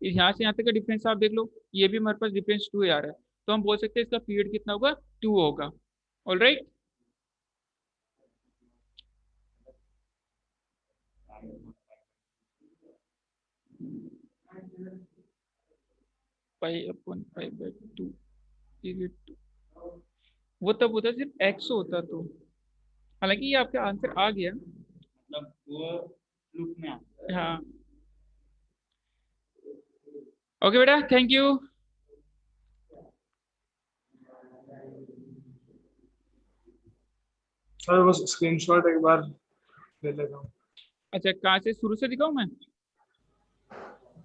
यहाँ से यहाँ तक का डिफरेंस आप देख लो, ये भी हमारे पास डिफरेंस 2 आ रहा है, तो हम बोल सकते हैं इसका पीरियड कितना होगा, 2 होगा। ऑलराइट, पाई अपॉन 5/2 पीरियड 2, वो तब होता सिर्फ एक्स होता तो। हालांकि ये आपका आंसर आ गया, मतलब वो लूप में आता है। हाँ। ओके बेटा, थैंक यू। सर बस स्क्रीनशॉट एक बार ले लेता हूँ। अच्छा, कहाँ से शुरू से दिखाऊं मैं?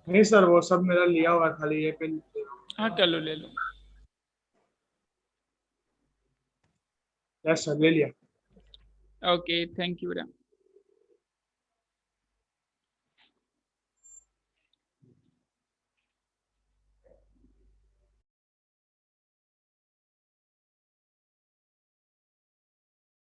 नहीं सर, वो सब मेरा लिया हुआ है, खाली ये पे हाँ कर लो, ले लो। यस सर, ले लिया। ओके, थैंक यू बेटा।